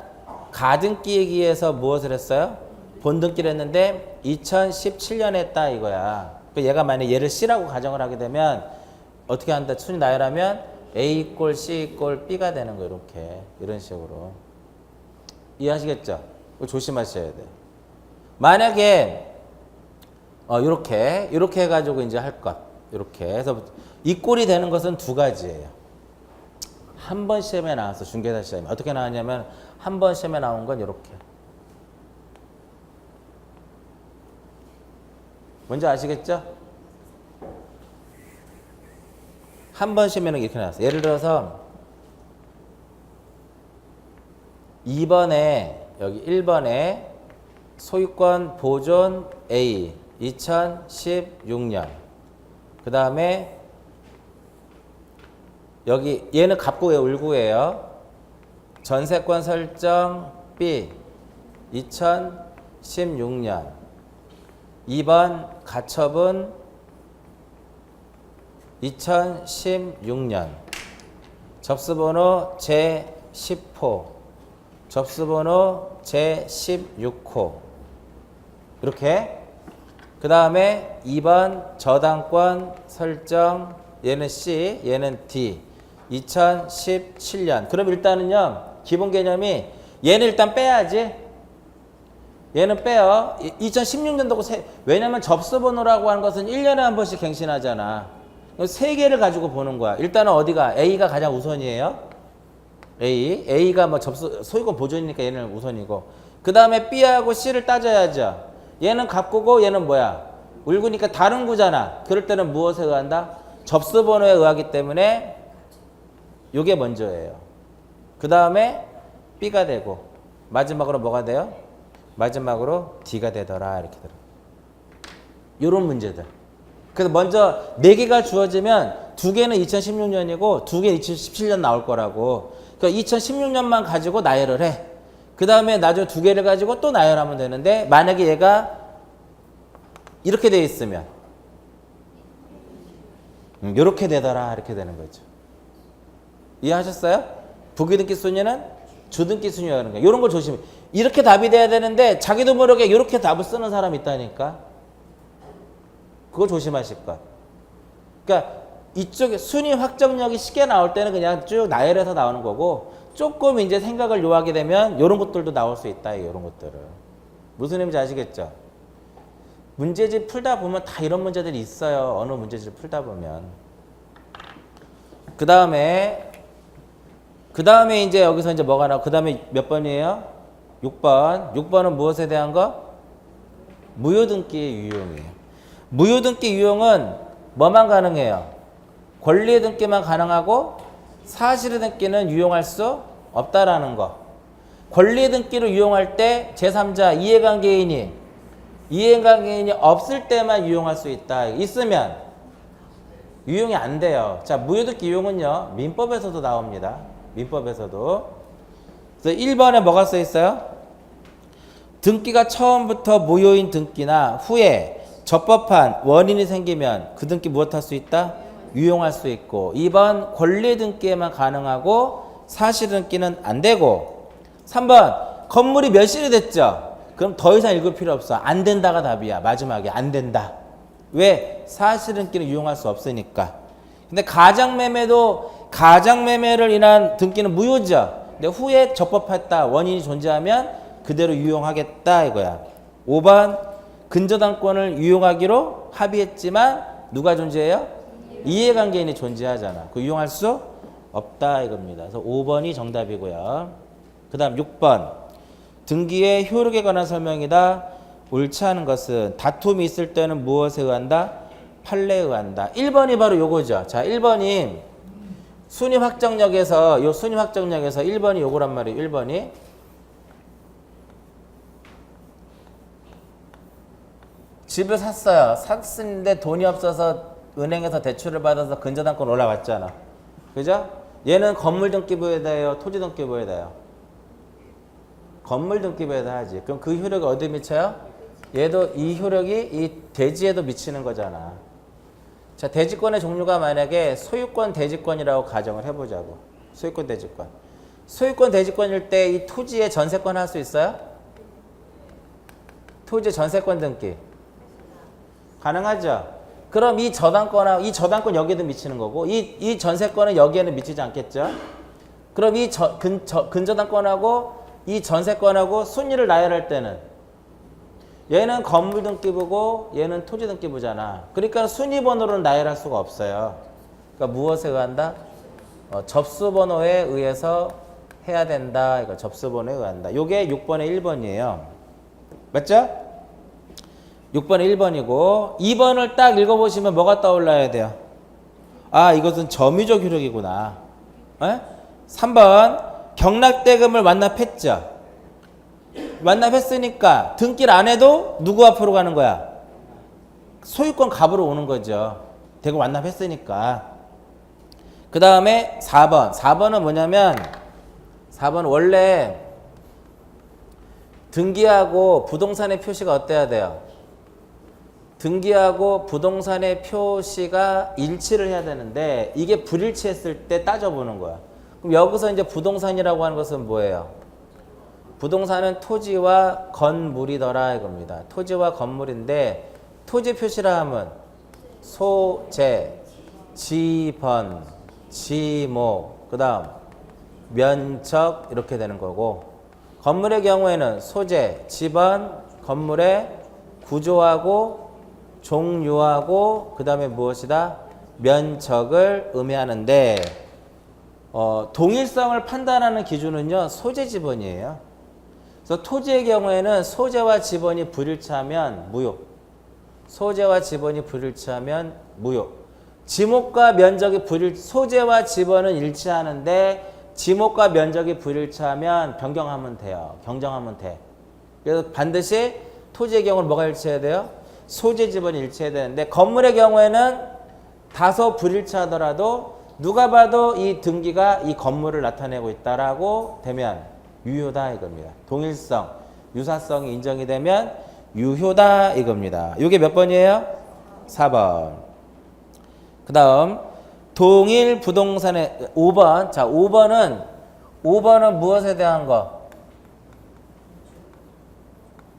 가등기에 의해서 무엇을 했어요? 본등기를 했는데 2017년에 했다 이거야. 얘가 만약에 얘를 C라고 가정을 하게 되면 어떻게 한다? 순위 나열하면 A 이꼴 C 이꼴 B가 되는 거예요. 이렇게 이런 식으로. 이해하시겠죠? 이거 조심하셔야 돼요. 만약에 이렇게 해가지고 이제 할 것. 이렇게 해서 이 꼴이 되는 것은 두 가지예요. 한 번 시험에 나왔어. 중개사 시험에. 어떻게 나왔냐면 한 번 시험에 나온 건 이렇게. 뭔지 아시겠죠? 한 번 시험에는 이렇게 나왔어. 예를 들어서 2번에 여기 1번에 소유권 보존 A 2016년 그 다음에 여기 얘는 갑구에 울구예요. 전세권 설정 B 2016년 2번 가처분 2016년 접수번호 제10호 접수번호 제16호 이렇게 그 다음에 2번 저당권 설정 얘는 C 얘는 D 2017년 그럼 일단은요 기본 개념이 얘는 일단 빼야지 얘는 빼요 2016년도고 왜냐면 접수번호라고 하는 것은 1년에 한 번씩 갱신하잖아 세 개를 가지고 보는 거야 일단은 어디가 A가 가장 우선이에요 A가 뭐 소유권 보존이니까 얘는 우선이고 그 다음에 B하고 C를 따져야죠 얘는 갑구고 얘는 뭐야 울구니까 다른 구잖아 그럴 때는 무엇에 의한다 접수번호에 의하기 때문에 요게 먼저예요 그 다음에 B가 되고 마지막으로 뭐가 돼요 마지막으로 D가 되더라 이렇게 들어 요런 문제들 그래서 먼저 4개가 주어지면 2개는 2016년이고 2개는 2017년 나올 거라고 그러니까 2016년만 가지고 나열을 해 그 다음에 나중에 2개를 가지고 또 나열하면 되는데 만약에 얘가 이렇게 돼 있으면 이렇게 되더라 이렇게 되는 거죠 이해하셨어요? 부기등기 순위는 주등기 순위라는 거예요 이런 걸 조심해 이렇게 답이 돼야 되는데 자기도 모르게 이렇게 답을 쓰는 사람이 있다니까 그거 조심하실 것 그러니까 이쪽에 순위 확정력이 쉽게 나올 때는 그냥 쭉 나열해서 나오는 거고 조금 이제 생각을 요하게 되면 이런 것들도 나올 수 있다 이런 것들을 무슨 의미인지 아시겠죠? 문제집 풀다 보면 다 이런 문제들이 있어요 어느 문제집 풀다 보면 그 다음에 이제 여기서 이제 뭐가 나와 그 다음에 몇 번이에요? 6번은 무엇에 대한 거? 무효등기의 유용이에요 무효등기 유용은 뭐만 가능해요? 권리의 등기만 가능하고 사실의 등기는 유용할 수 없다라는 거. 권리의 등기를 유용할 때 제3자 이해관계인이 없을 때만 유용할 수 있다. 있으면 유용이 안 돼요. 자, 무효등기 유용은요. 민법에서도 나옵니다. 민법에서도. 그래서 1번에 뭐가 써 있어요? 등기가 처음부터 무효인 등기나 후에 적법한 원인이 생기면 그 등기 무엇할 수 있다? 유용할 수 있고 2번 권리 등기에만 가능하고 사실 등기는 안 되고 3번 건물이 멸실이 됐죠? 그럼 더 이상 읽을 필요 없어. 안 된다가 답이야. 마지막에 안 된다. 왜? 사실 등기는 유용할 수 없으니까. 근데 가장매매를 인한 등기는 무효죠. 근데 후에 적법했다. 원인이 존재하면 그대로 유용하겠다 이거야. 5번 근저당권을 유용하기로 합의했지만 누가 존재해요? 이해관계인이 존재하잖아. 그 유용할 수 없다 이겁니다. 그래서 5번이 정답이고요. 그 다음 6번 등기의 효력에 관한 설명이다. 옳지 않은 것은 다툼이 있을 때는 무엇에 의한다? 판례에 의한다. 1번이 바로 요거죠. 자, 1번이 순위 확정력에서 1번이 요거란 말이에요. 1번이 집을 샀어요. 샀는데 돈이 없어서 은행에서 대출을 받아서 근저당권 올라갔잖아. 그죠? 얘는 건물 등기부에 대해요? 토지 등기부에 대해요? 건물 등기부에서 하지. 그럼 그 효력이 어디 미쳐요? 얘도 이 효력이 이 대지에도 미치는 거잖아. 자, 대지권의 종류가 만약에 소유권 대지권이라고 가정을 해보자고. 소유권 대지권. 소유권 대지권일 때 이 토지에 전세권 할 수 있어요? 토지 전세권 등기. 가능하죠? 그럼 이 저당권 여기에도 미치는 거고, 이 전세권은 여기에는 미치지 않겠죠? 그럼 이 근저당권하고 이 전세권하고 순위를 나열할 때는 얘는 건물 등기부고 얘는 토지 등기부잖아. 그러니까 순위 번호를 나열할 수가 없어요. 그러니까 무엇에 의한다? 접수번호에 의해서 해야 된다. 이거 접수번호에 의한다. 요게 6번의 1번이에요. 맞죠? 6번의 1번이고 2번을 딱 읽어보시면 뭐가 떠올라야 돼요? 아, 이것은 점유적 효력이구나. 3번 경락대금을 완납했죠. 완납했으니까 등기를 안 해도 누구 앞으로 가는 거야? 소유권 갑으로 오는 거죠. 대금 완납했으니까. 그 다음에 4번. 4번은 뭐냐면 4번은 원래 등기하고 부동산의 표시가 어때야 돼요? 등기하고 부동산의 표시가 일치를 해야 되는데 이게 불일치했을 때 따져보는 거야. 그럼 여기서 이제 부동산이라고 하는 것은 뭐예요? 부동산은 토지와 건물이더라 이겁니다. 토지와 건물인데 토지 표시라 하면 소재, 지번, 지목, 그 다음 면적 이렇게 되는 거고 건물의 경우에는 소재, 지번, 건물의 구조하고 종류하고 그 다음에 무엇이다? 면적을 의미하는데 동일성을 판단하는 기준은요 소재 지번이에요. 그래서 토지의 경우에는 소재와 지번이 불일치하면 무효. 소재와 지번이 불일치하면 무효. 지목과 면적이 소재와 지번은 일치하는데 지목과 면적이 불일치하면 변경하면 돼요. 경정하면 돼. 그래서 반드시 토지의 경우는 뭐가 일치해야 돼요? 소재 지번이 일치해야 되는데 건물의 경우에는 다소 불일치하더라도 누가 봐도 이 등기가 이 건물을 나타내고 있다라고 되면 유효다 이겁니다. 동일성, 유사성이 인정이 되면 유효다 이겁니다. 이게 몇 번이에요? 4번. 그 다음 동일 부동산의 5번. 자, 5번은 무엇에 대한 거?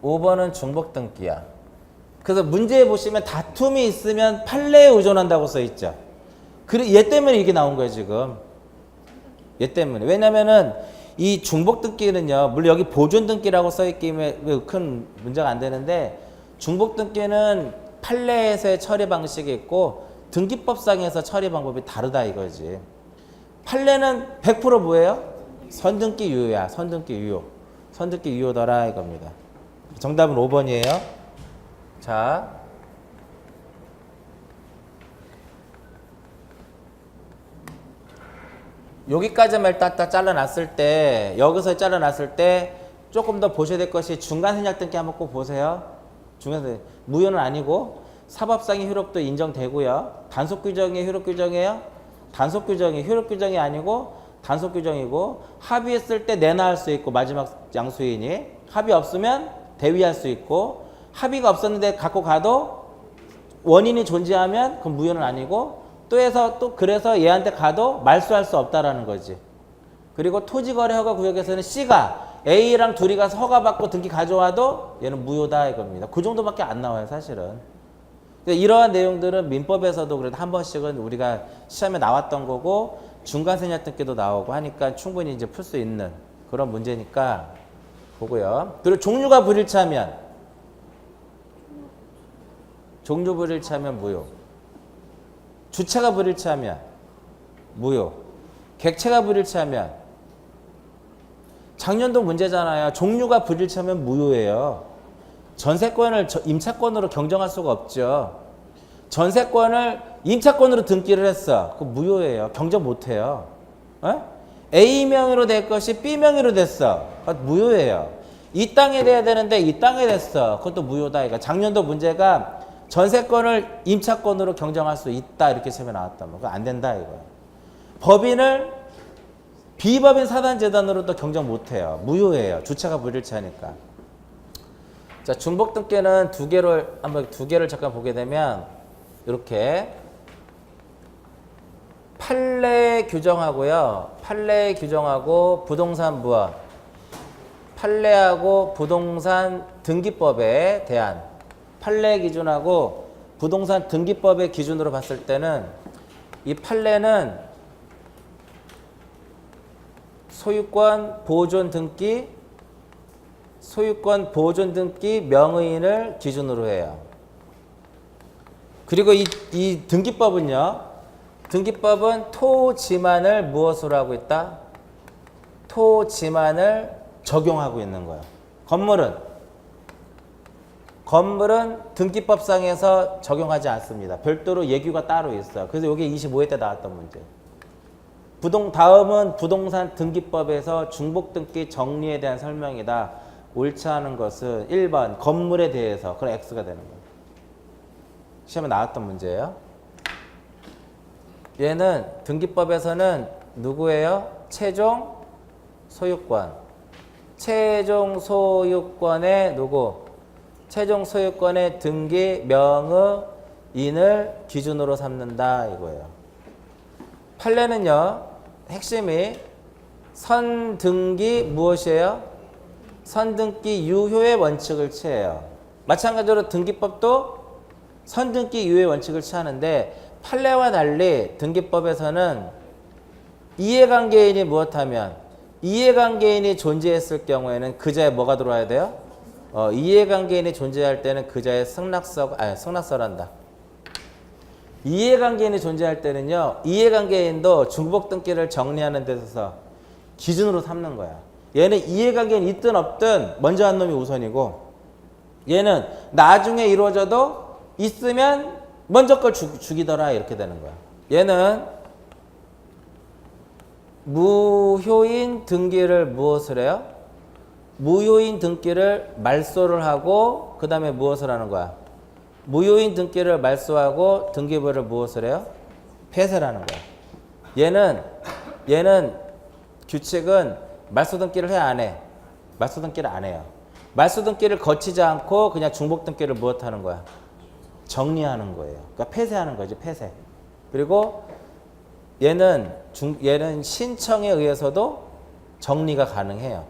5번은 중복등기야. 그래서 문제에 보시면 다툼이 있으면 판례에 의존한다고 써있죠. 얘 때문에 이게 나온 거예요, 지금. 얘 때문에. 왜냐면은 이 중복등기는요, 물론 여기 보존등기라고 써있기에 큰 문제가 안 되는데, 중복등기는 판례에서의 처리 방식이 있고, 등기법상에서 처리 방법이 다르다 이거지. 판례는 100% 뭐예요? 선등기 유효야. 선등기 유효. 선등기 유효더라 이겁니다. 정답은 5번이에요. 자, 여기까지만 딱 잘라놨을 때, 여기서 잘라놨을 때 조금 더 보셔야 될 것이 중간생략 등기 한번 꼭 보세요. 중간생략 무효는 아니고 사법상의 효력도 인정되고요. 단속 규정의 효력 규정이에요. 단속 규정이 효력 규정이 아니고 단속 규정이고 합의했을 때 내놔할 수 있고 마지막 양수인이 합의 없으면 대위할 수 있고 합의가 없었는데 갖고 가도 원인이 존재하면 그건 무효는 아니고 그래서 얘한테 가도 말소할 수 없다라는 거지. 그리고 토지거래 허가 구역에서는 C가 A랑 둘이 가서 허가받고 등기 가져와도 얘는 무효다 이겁니다. 그 정도밖에 안 나와요 사실은. 이러한 내용들은 민법에서도 그래도 한 번씩은 우리가 시험에 나왔던 거고 중간생략 등기도 나오고 하니까 충분히 이제 풀 수 있는 그런 문제니까 보고요. 그리고 종류가 불일치하면 종류 불일치하면 무효. 주체가 불일치하면 무효. 객체가 불일치하면 작년도 문제잖아요. 종류가 불일치하면 무효예요. 전세권을 임차권으로 경정할 수가 없죠. 전세권을 임차권으로 등기를 했어. 그거 무효예요. 경정 못해요. A명의로 될 것이 B명의로 됐어. 무효예요. 이 땅에 돼야 되는데 이 땅에 됐어. 그것도 무효다. 그러니까 작년도 문제가 전세권을 임차권으로 경정할 수 있다. 이렇게 시험에 나왔단 말이야. 그거 안 된다. 이거. 법인을 비법인 사단재단으로도 경정 못해요. 무효예요. 주체가 불일치하니까. 자, 중복등기는 두 개를 잠깐 보게 되면 이렇게 판례 규정하고요. 판례 규정하고 부동산 무엇? 판례하고 부동산 등기법에 대한 판례 기준하고 부동산 등기법의 기준으로 봤을 때는 이 판례는 소유권 보존 등기 명의인을 기준으로 해요. 그리고 이 등기법은요. 등기법은 토지만을 무엇으로 하고 있다? 토지만을 적용하고 있는 거예요. 건물은 등기법상에서 적용하지 않습니다. 별도로 예규가 따로 있어요. 그래서 이게 25회 때 나왔던 문제. 다음은 부동산 등기법에서 중복등기 정리에 대한 설명이다. 옳지 않은 것은 1번 건물에 대해서 그럼 X가 되는 거예요. 시험에 나왔던 문제예요. 얘는 등기법에서는 누구예요? 최종 소유권. 최종 소유권의 누구? 최종 소유권의 등기 명의인을 기준으로 삼는다 이거예요. 판례는요. 핵심이 선등기 무엇이에요? 선등기 유효의 원칙을 취해요. 마찬가지로 등기법도 선등기 유효의 원칙을 취하는데 판례와 달리 등기법에서는 이해관계인이 무엇하면 이해관계인이 존재했을 경우에는 그자에 뭐가 들어와야 돼요? 이해관계인이 존재할 때는 그자의 승낙서란다. 이해관계인이 존재할 때는요. 이해관계인도 중복등기를 정리하는 데 있어서 기준으로 삼는 거야. 얘는 이해관계인 있든 없든 먼저 한 놈이 우선이고 얘는 나중에 이루어져도 있으면 먼저 걸 죽이더라 이렇게 되는 거야. 얘는 무효인 등기를 무엇을 해요? 무효인 등기를 말소를 하고 그 다음에 무엇을 하는 거야? 무효인 등기를 말소하고 등기부를 무엇을 해요? 폐쇄를 하는 거야. 얘는 규칙은 말소 등기를 해 안 해? 말소 등기를 안 해요. 말소 등기를 거치지 않고 그냥 중복 등기를 무엇 하는 거야? 정리하는 거예요. 그러니까 폐쇄하는 거지, 폐쇄. 그리고 얘는 신청에 의해서도 정리가 가능해요.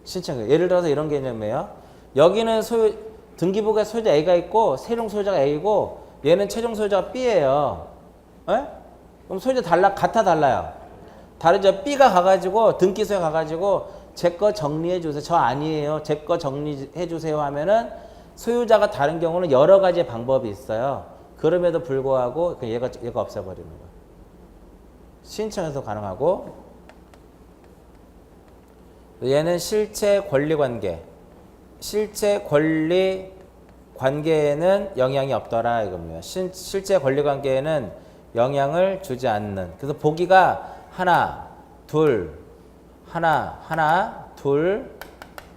신청. 예를 들어서 이런 개념이에요. 여기는 등기부가 소유자 A가 있고 최종 소유자가 A고 얘는 최종 소유자가 B예요. 에? 그럼 소유자 같아 달라요? 다르죠. B가 가가지고 등기소에 가가지고 제 거 정리해 주세요. 저 아니에요. 제 거 정리해 주세요 하면은 소유자가 다른 경우는 여러 가지 방법이 있어요. 그럼에도 불구하고 얘가 없애버리는 거예요. 신청해서 가능하고 얘는 실체 권리 관계. 실체 권리 관계에는 영향이 없더라 이겁니다. 실제 권리 관계에는 영향을 주지 않는. 그래서 보기가 하나, 둘,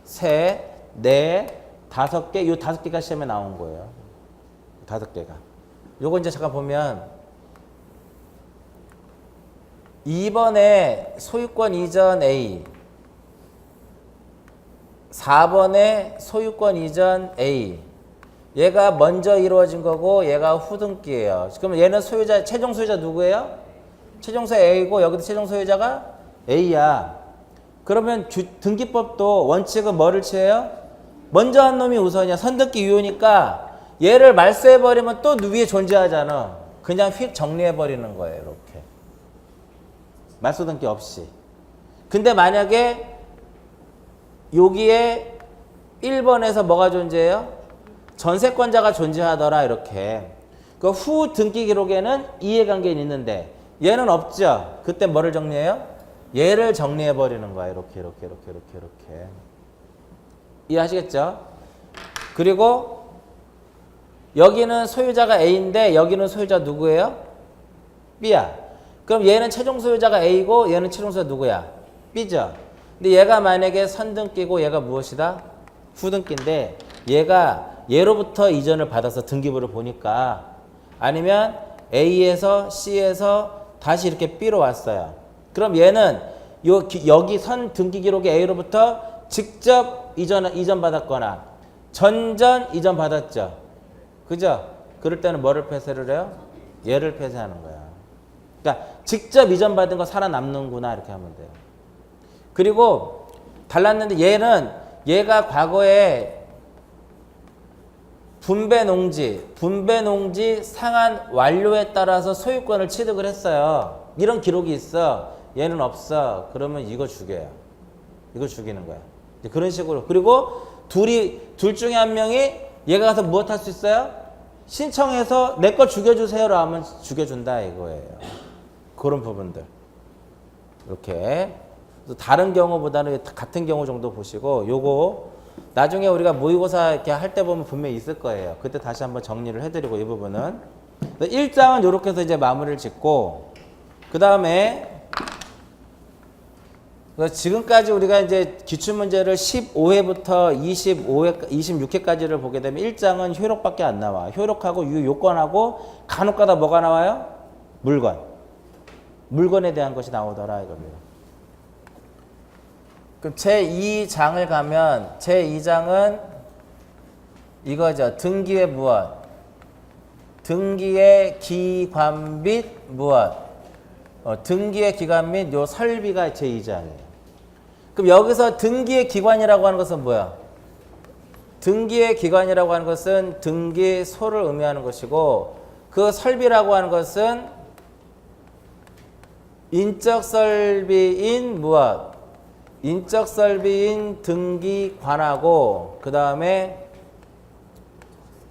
셋, 넷, 5개. 요 5개가 시험에 나온 거예요. 5개가. 요거 이제 잠깐 보면 2번에 소유권 이전 A, 4번에 소유권 이전 A. 얘가 먼저 이루어진 거고 얘가 후등기예요. 그럼 얘는 최종 소유자 누구예요? 최종 소유자 A고 여기도 최종 소유자가 A야. 그러면 등기법도 원칙은 뭐를 취해요? 먼저 한 놈이 우선이야. 선등기 유효니까 얘를 말소해버리면 또 위에 존재하잖아. 그냥 휙 정리해버리는 거예요. 이렇게. 말소 등기 없이. 근데 만약에 여기에 1번에서 뭐가 존재해요? 전세권자가 존재하더라 이렇게. 그 후 등기 기록에는 이해관계인 있는데 얘는 없죠. 그때 뭐를 정리해요? 얘를 정리해버리는 거야. 이렇게. 이해하시겠죠? 그리고 여기는 소유자가 A인데 여기는 소유자 누구예요? B야. 그럼 얘는 최종 소유자가 A고 얘는 최종 소유자 누구야? B죠. 근데 얘가 만약에 선등기고 얘가 무엇이다? 후등기인데 얘가 얘로부터 이전을 받아서 등기부를 보니까 아니면 A에서 C에서 다시 이렇게 B로 왔어요. 그럼 얘는 여기 선 등기 기록이 A로부터 직접 이전 받았거나 전전 이전 받았죠. 그죠? 그럴 때는 뭐를 폐쇄를 해요? 얘를 폐쇄하는 거야. 그러니까 직접 이전 받은 거 살아남는구나 이렇게 하면 돼요. 그리고 달랐는데 얘가 과거에 분배 농지 상한 완료에 따라서 소유권을 취득을 했어요. 이런 기록이 있어. 얘는 없어. 그러면 이거 죽여요. 이거 죽이는 거야. 그런 식으로. 그리고 둘 중에 한 명이 얘가 가서 무엇 할 수 있어요? 신청해서 내 거 죽여주세요로 하면 죽여준다 이거예요. 그런 부분들. 이렇게. 다른 경우보다는 같은 경우 정도 보시고 요거 나중에 우리가 모의고사 이렇게 할 때 보면 분명히 있을 거예요. 그때 다시 한번 정리를 해드리고 이 부분은 1장은 이렇게 해서 이제 마무리를 짓고 그 다음에 지금까지 우리가 이제 기출문제를 15회부터 26회까지를 보게 되면 1장은 효력밖에 안 나와. 효력하고 요건하고 간혹가다 뭐가 나와요? 물건에 대한 것이 나오더라 이겁니다. 그럼 제2장을 가면 제2장은 이거죠. 등기의 무엇? 등기의 기관 및 무엇? 등기의 기관 및 요 설비가 제2장이에요. 그럼 여기서 등기의 기관이라고 하는 것은 뭐야? 등기의 기관이라고 하는 것은 등기소를 의미하는 것이고 그 설비라고 하는 것은 인적 설비인 무엇? 인적 설비인 등기관하고 그 다음에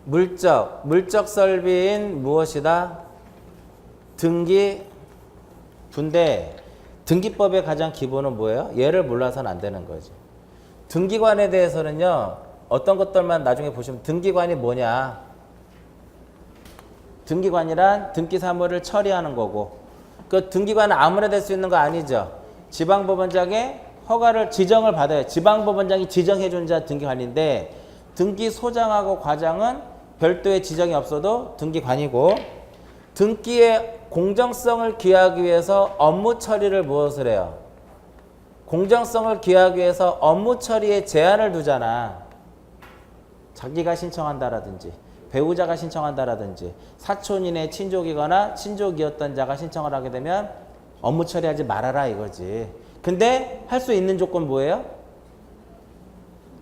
물적 설비인 무엇이다? 등기부인데 등기법의 가장 기본은 뭐예요? 얘를 몰라서는 안 되는 거지. 등기관에 대해서는요. 어떤 것들만 나중에 보시면 등기관이 뭐냐? 등기관이란 등기사무를 처리하는 거고 그 등기관은 아무나 될 수 있는 거 아니죠. 지방법원장의 허가를 지정을 받아요. 지방법원장이 지정해준 자 등기관인데 등기소장하고 과장은 별도의 지정이 없어도 등기관이고 등기의 공정성을 기하기 위해서 업무 처리를 무엇을 해요? 공정성을 기하기 위해서 업무 처리에 제한을 두잖아. 자기가 신청한다라든지 배우자가 신청한다라든지 사촌인의 친족이거나 친족이었던 자가 신청을 하게 되면 업무 처리하지 말아라 이거지. 근데 할 수 있는 조건 뭐예요?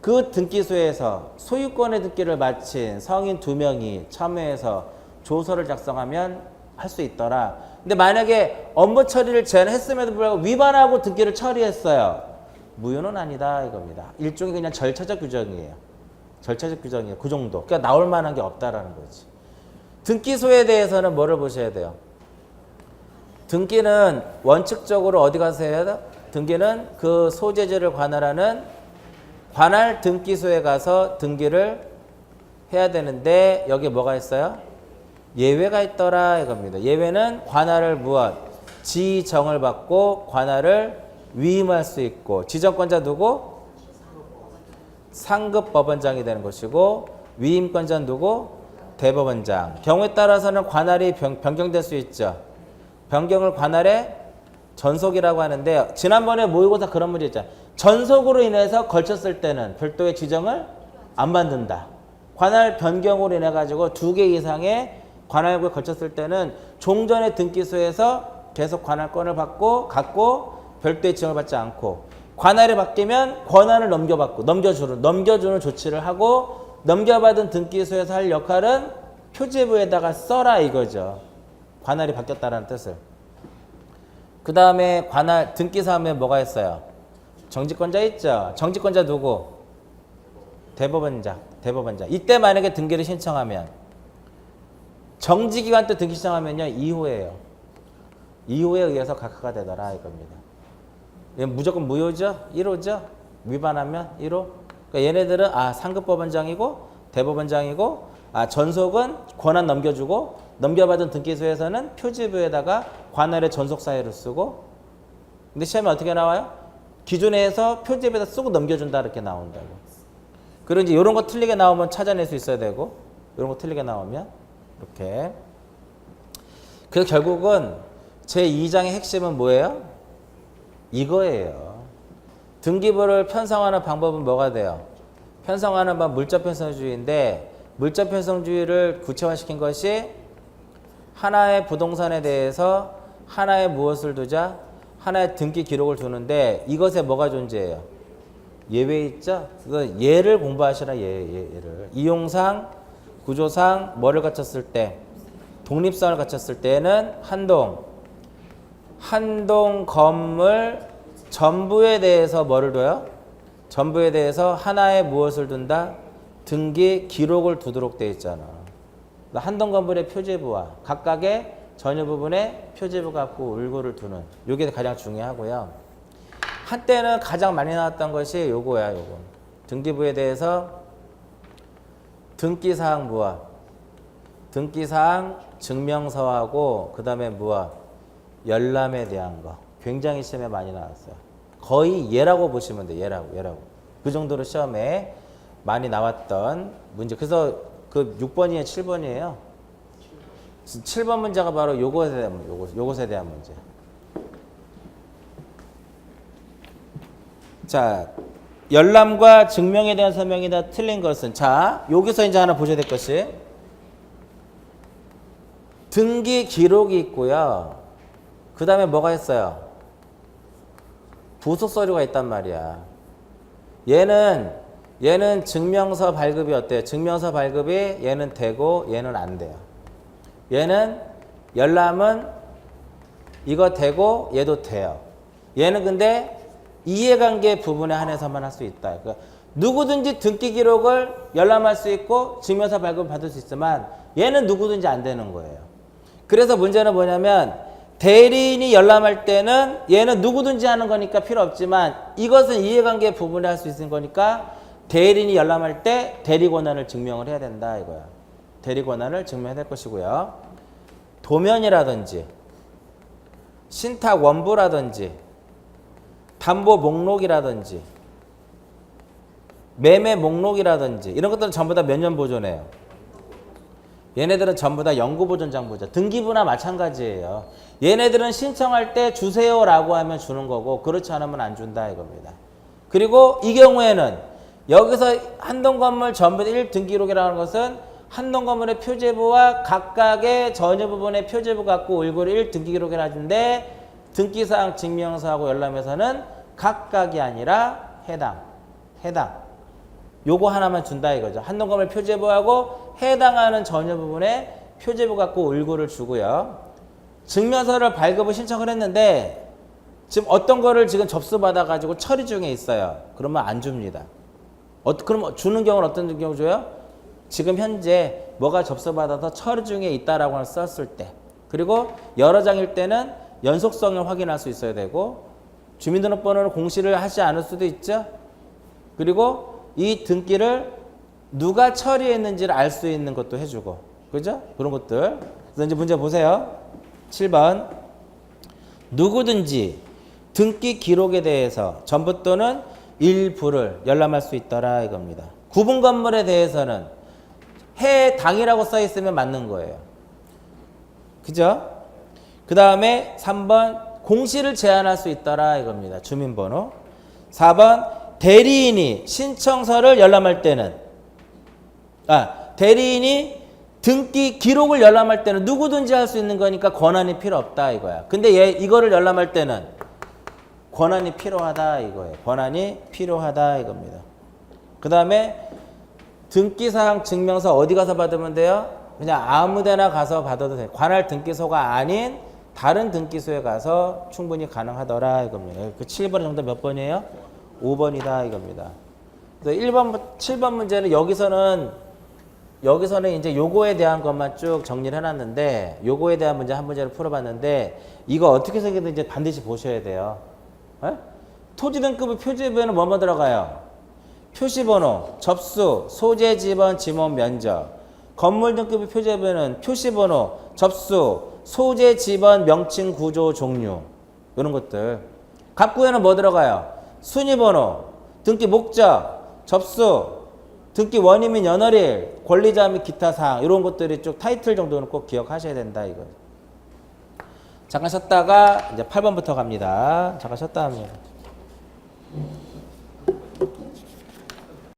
그 등기소에서 소유권의 등기를 마친 성인 2명이 참여해서 조서를 작성하면 할 수 있더라. 근데 만약에 업무 처리를 제한했음에도 불구하고 위반하고 등기를 처리했어요. 무효는 아니다 이겁니다. 일종의 그냥 절차적 규정이에요. 절차적 규정이에요. 그 정도. 그러니까 나올 만한 게 없다라는 거지. 등기소에 대해서는 뭐를 보셔야 돼요? 등기는 원칙적으로 어디 가서 해야 돼? 등기는 그 소재지를 관할하는 관할 등기소에 가서 등기를 해야 되는데 여기 뭐가 있어요? 예외가 있더라 이겁니다. 예외는 관할을 무엇? 지정을 받고 관할을 위임할 수 있고 지정권자 누구? 상급법원장이 되는 것이고 위임권자 누구? 대법원장. 경우에 따라서는 관할이 변경될 수 있죠. 변경을 관할의 전속이라고 하는데 지난번에 모의고사 그런 문제 있잖아요. 전속으로 인해서 걸쳤을 때는 별도의 지정을 안 받는다. 관할 변경으로 인해 가지고 2개 이상의 관할구에 걸쳤을 때는 종전의 등기소에서 계속 관할권을 갖고 별도의 지정을 받지 않고 관할이 바뀌면 권한을 넘겨주는 조치를 하고 넘겨받은 등기소에서 할 역할은 표지부에다가 써라 이거죠. 관할이 바뀌었다는 뜻을. 그 다음에 관할 등기사무에 뭐가 있어요? 정직권자 있죠. 정직권자 누구? 대법원장. 이때 만약에 등기를 신청하면 정지기간 때 등기 신청하면요 2호예요. 2호에 의해서 각하가 되더라 이겁니다. 무조건 무효죠? 1호죠? 위반하면 1호? 그러니까 얘네들은 상급법원장이고 대법원장이고 전속은 권한 넘겨주고 넘겨받은 등기소에서는 표지부에다가 관할의 전속사유를 쓰고 근데 시험에 어떻게 나와요? 기존에서 표지부에다 쓰고 넘겨준다 이렇게 나온다고. 그리고 이제 이런 거 틀리게 나오면 찾아낼 수 있어야 되고 이런 거 틀리게 나오면 이렇게. 그래서 결국은 제2장의 핵심은 뭐예요? 이거예요. 등기부를 편성하는 방법은 뭐가 돼요? 편성하는 방 물적 편성주의인데 물적 편성주의를 구체화시킨 것이 하나의 부동산에 대해서 하나의 무엇을 두자? 하나의 등기 기록을 두는데 이것에 뭐가 존재해요? 예외 있죠? 그래서 예를 공부하시라. 예를. 이용상, 구조상 뭐를 갖췄을 때? 독립성을 갖췄을 때는 한동 건물 전부에 대해서 뭐를 둬요? 전부에 대해서 하나의 무엇을 둔다? 등기 기록을 두도록 되어 있잖아. 한동 건물의 표제부와 각각의 전유 부분에 표제부 갖고 울고를 두는 이게 가장 중요하고요. 한때는 가장 많이 나왔던 것이 요거야. 요거. 등기부에 대해서 등기사항 무엇? 등기사항 증명서하고 그 다음에 무엇? 열람에 대한 거. 굉장히 시험에 많이 나왔어요. 거의 예라고 보시면 돼요. 예라고. 그 정도로 시험에 많이 나왔던 문제. 그래서 그 6번이에요, 7번이에요. 7번 문제가 바로 요것에 대한 문제. 자, 열람과 증명에 대한 설명이 다 틀린 것은 자, 여기서 이제 하나 보셔야 될 것이 등기 기록이 있고요. 그 다음에 뭐가 있어요? 부속 서류가 있단 말이야. 얘는 증명서 발급이 어때요? 증명서 발급이 얘는 되고 얘는 안 돼요. 얘는 열람은 이거 되고 얘도 돼요. 얘는 근데 이해관계 부분에 한해서만 할 수 있다. 그러니까 누구든지 등기 기록을 열람할 수 있고 증명서 발급을 받을 수 있지만 얘는 누구든지 안 되는 거예요. 그래서 문제는 뭐냐면 대리인이 열람할 때는 얘는 누구든지 하는 거니까 필요 없지만 이것은 이해관계 부분에 할 수 있는 거니까 대리인이 열람할 때 대리권한을 증명을 해야 된다 이거야. 대리권한을 증명해야 될 것이고요. 도면이라든지 신탁 원부라든지 담보 목록이라든지 매매 목록이라든지 이런 것들은 전부 다 몇 년 보존해요? 얘네들은 전부 다 영구보존장부죠. 등기부나 마찬가지예요. 얘네들은 신청할 때 주세요라고 하면 주는 거고 그렇지 않으면 안 준다 이겁니다. 그리고 이 경우에는 여기서 한동건물 전부 1등기록이라는 것은 한동건물의 표제부와 각각의 전유 부분의 표제부 갖고 울고를 1등기록이라 하는데 등기사항 증명서하고 열람에서는 각각이 아니라 해당. 요거 하나만 준다 이거죠. 한동건물 표제부하고 해당하는 전유 부분에 표제부 갖고 울고를 주고요. 증명서를 발급을 신청을 했는데 지금 어떤 거를 지금 접수받아 가지고 처리 중에 있어요. 그러면 안 줍니다. 그럼 주는 경우는 어떤 경우 줘요? 지금 현재 뭐가 접수받아서 처리 중에 있다라고 썼을 때 그리고 여러 장일 때는 연속성을 확인할 수 있어야 되고 주민등록번호는 공시를 하지 않을 수도 있죠. 그리고 이 등기를 누가 처리했는지를 알 수 있는 것도 해주고 그죠? 그런 것들. 그래서 이제 문제 보세요. 7번 누구든지 등기 기록에 대해서 전부 또는 일부를 열람할 수 있더라 이겁니다. 구분 건물에 대해서는 해당이라고 써 있으면 맞는 거예요. 그죠? 그 다음에 3번 공시를 제한할 수 있더라 이겁니다. 주민번호. 4번 대리인이 신청서를 열람할 때는 대리인이 등기 기록을 열람할 때는 누구든지 할 수 있는 거니까 권한이 필요 없다 이거야. 근데 이거를 열람할 때는 권한이 필요하다 이거예요. 권한이 필요하다 이겁니다. 그 다음에 등기사항 증명서 어디 가서 받으면 돼요? 그냥 아무 데나 가서 받아도 돼요. 관할 등기소가 아닌 다른 등기소에 가서 충분히 가능하더라 이겁니다. 그 7번 정답 몇 번이에요? 5번이다 이겁니다. 그래서 7번 문제는 여기서는 이제 요거에 대한 것만 쭉 정리를 해놨는데 요거에 대한 문제 한 문제를 풀어봤는데 이거 어떻게 생겼는지 반드시 보셔야 돼요. 토지 등급의 표지부에는 뭐뭐 들어가요? 표시번호, 접수, 소재, 지번, 지목, 면적. 건물 등급의 표지부에는 표시번호, 접수, 소재, 지번, 명칭, 구조, 종류. 이런 것들. 갑구에는 뭐 들어가요? 순위번호, 등기 목적, 접수, 등기 원인 및 연월일, 권리자 및 기타 사항 이런 것들이 쭉 타이틀 정도는 꼭 기억하셔야 된다 이거. 잠깐 쉬었다가 이제 8번부터 갑니다. 잠깐 쉬었다 합니다.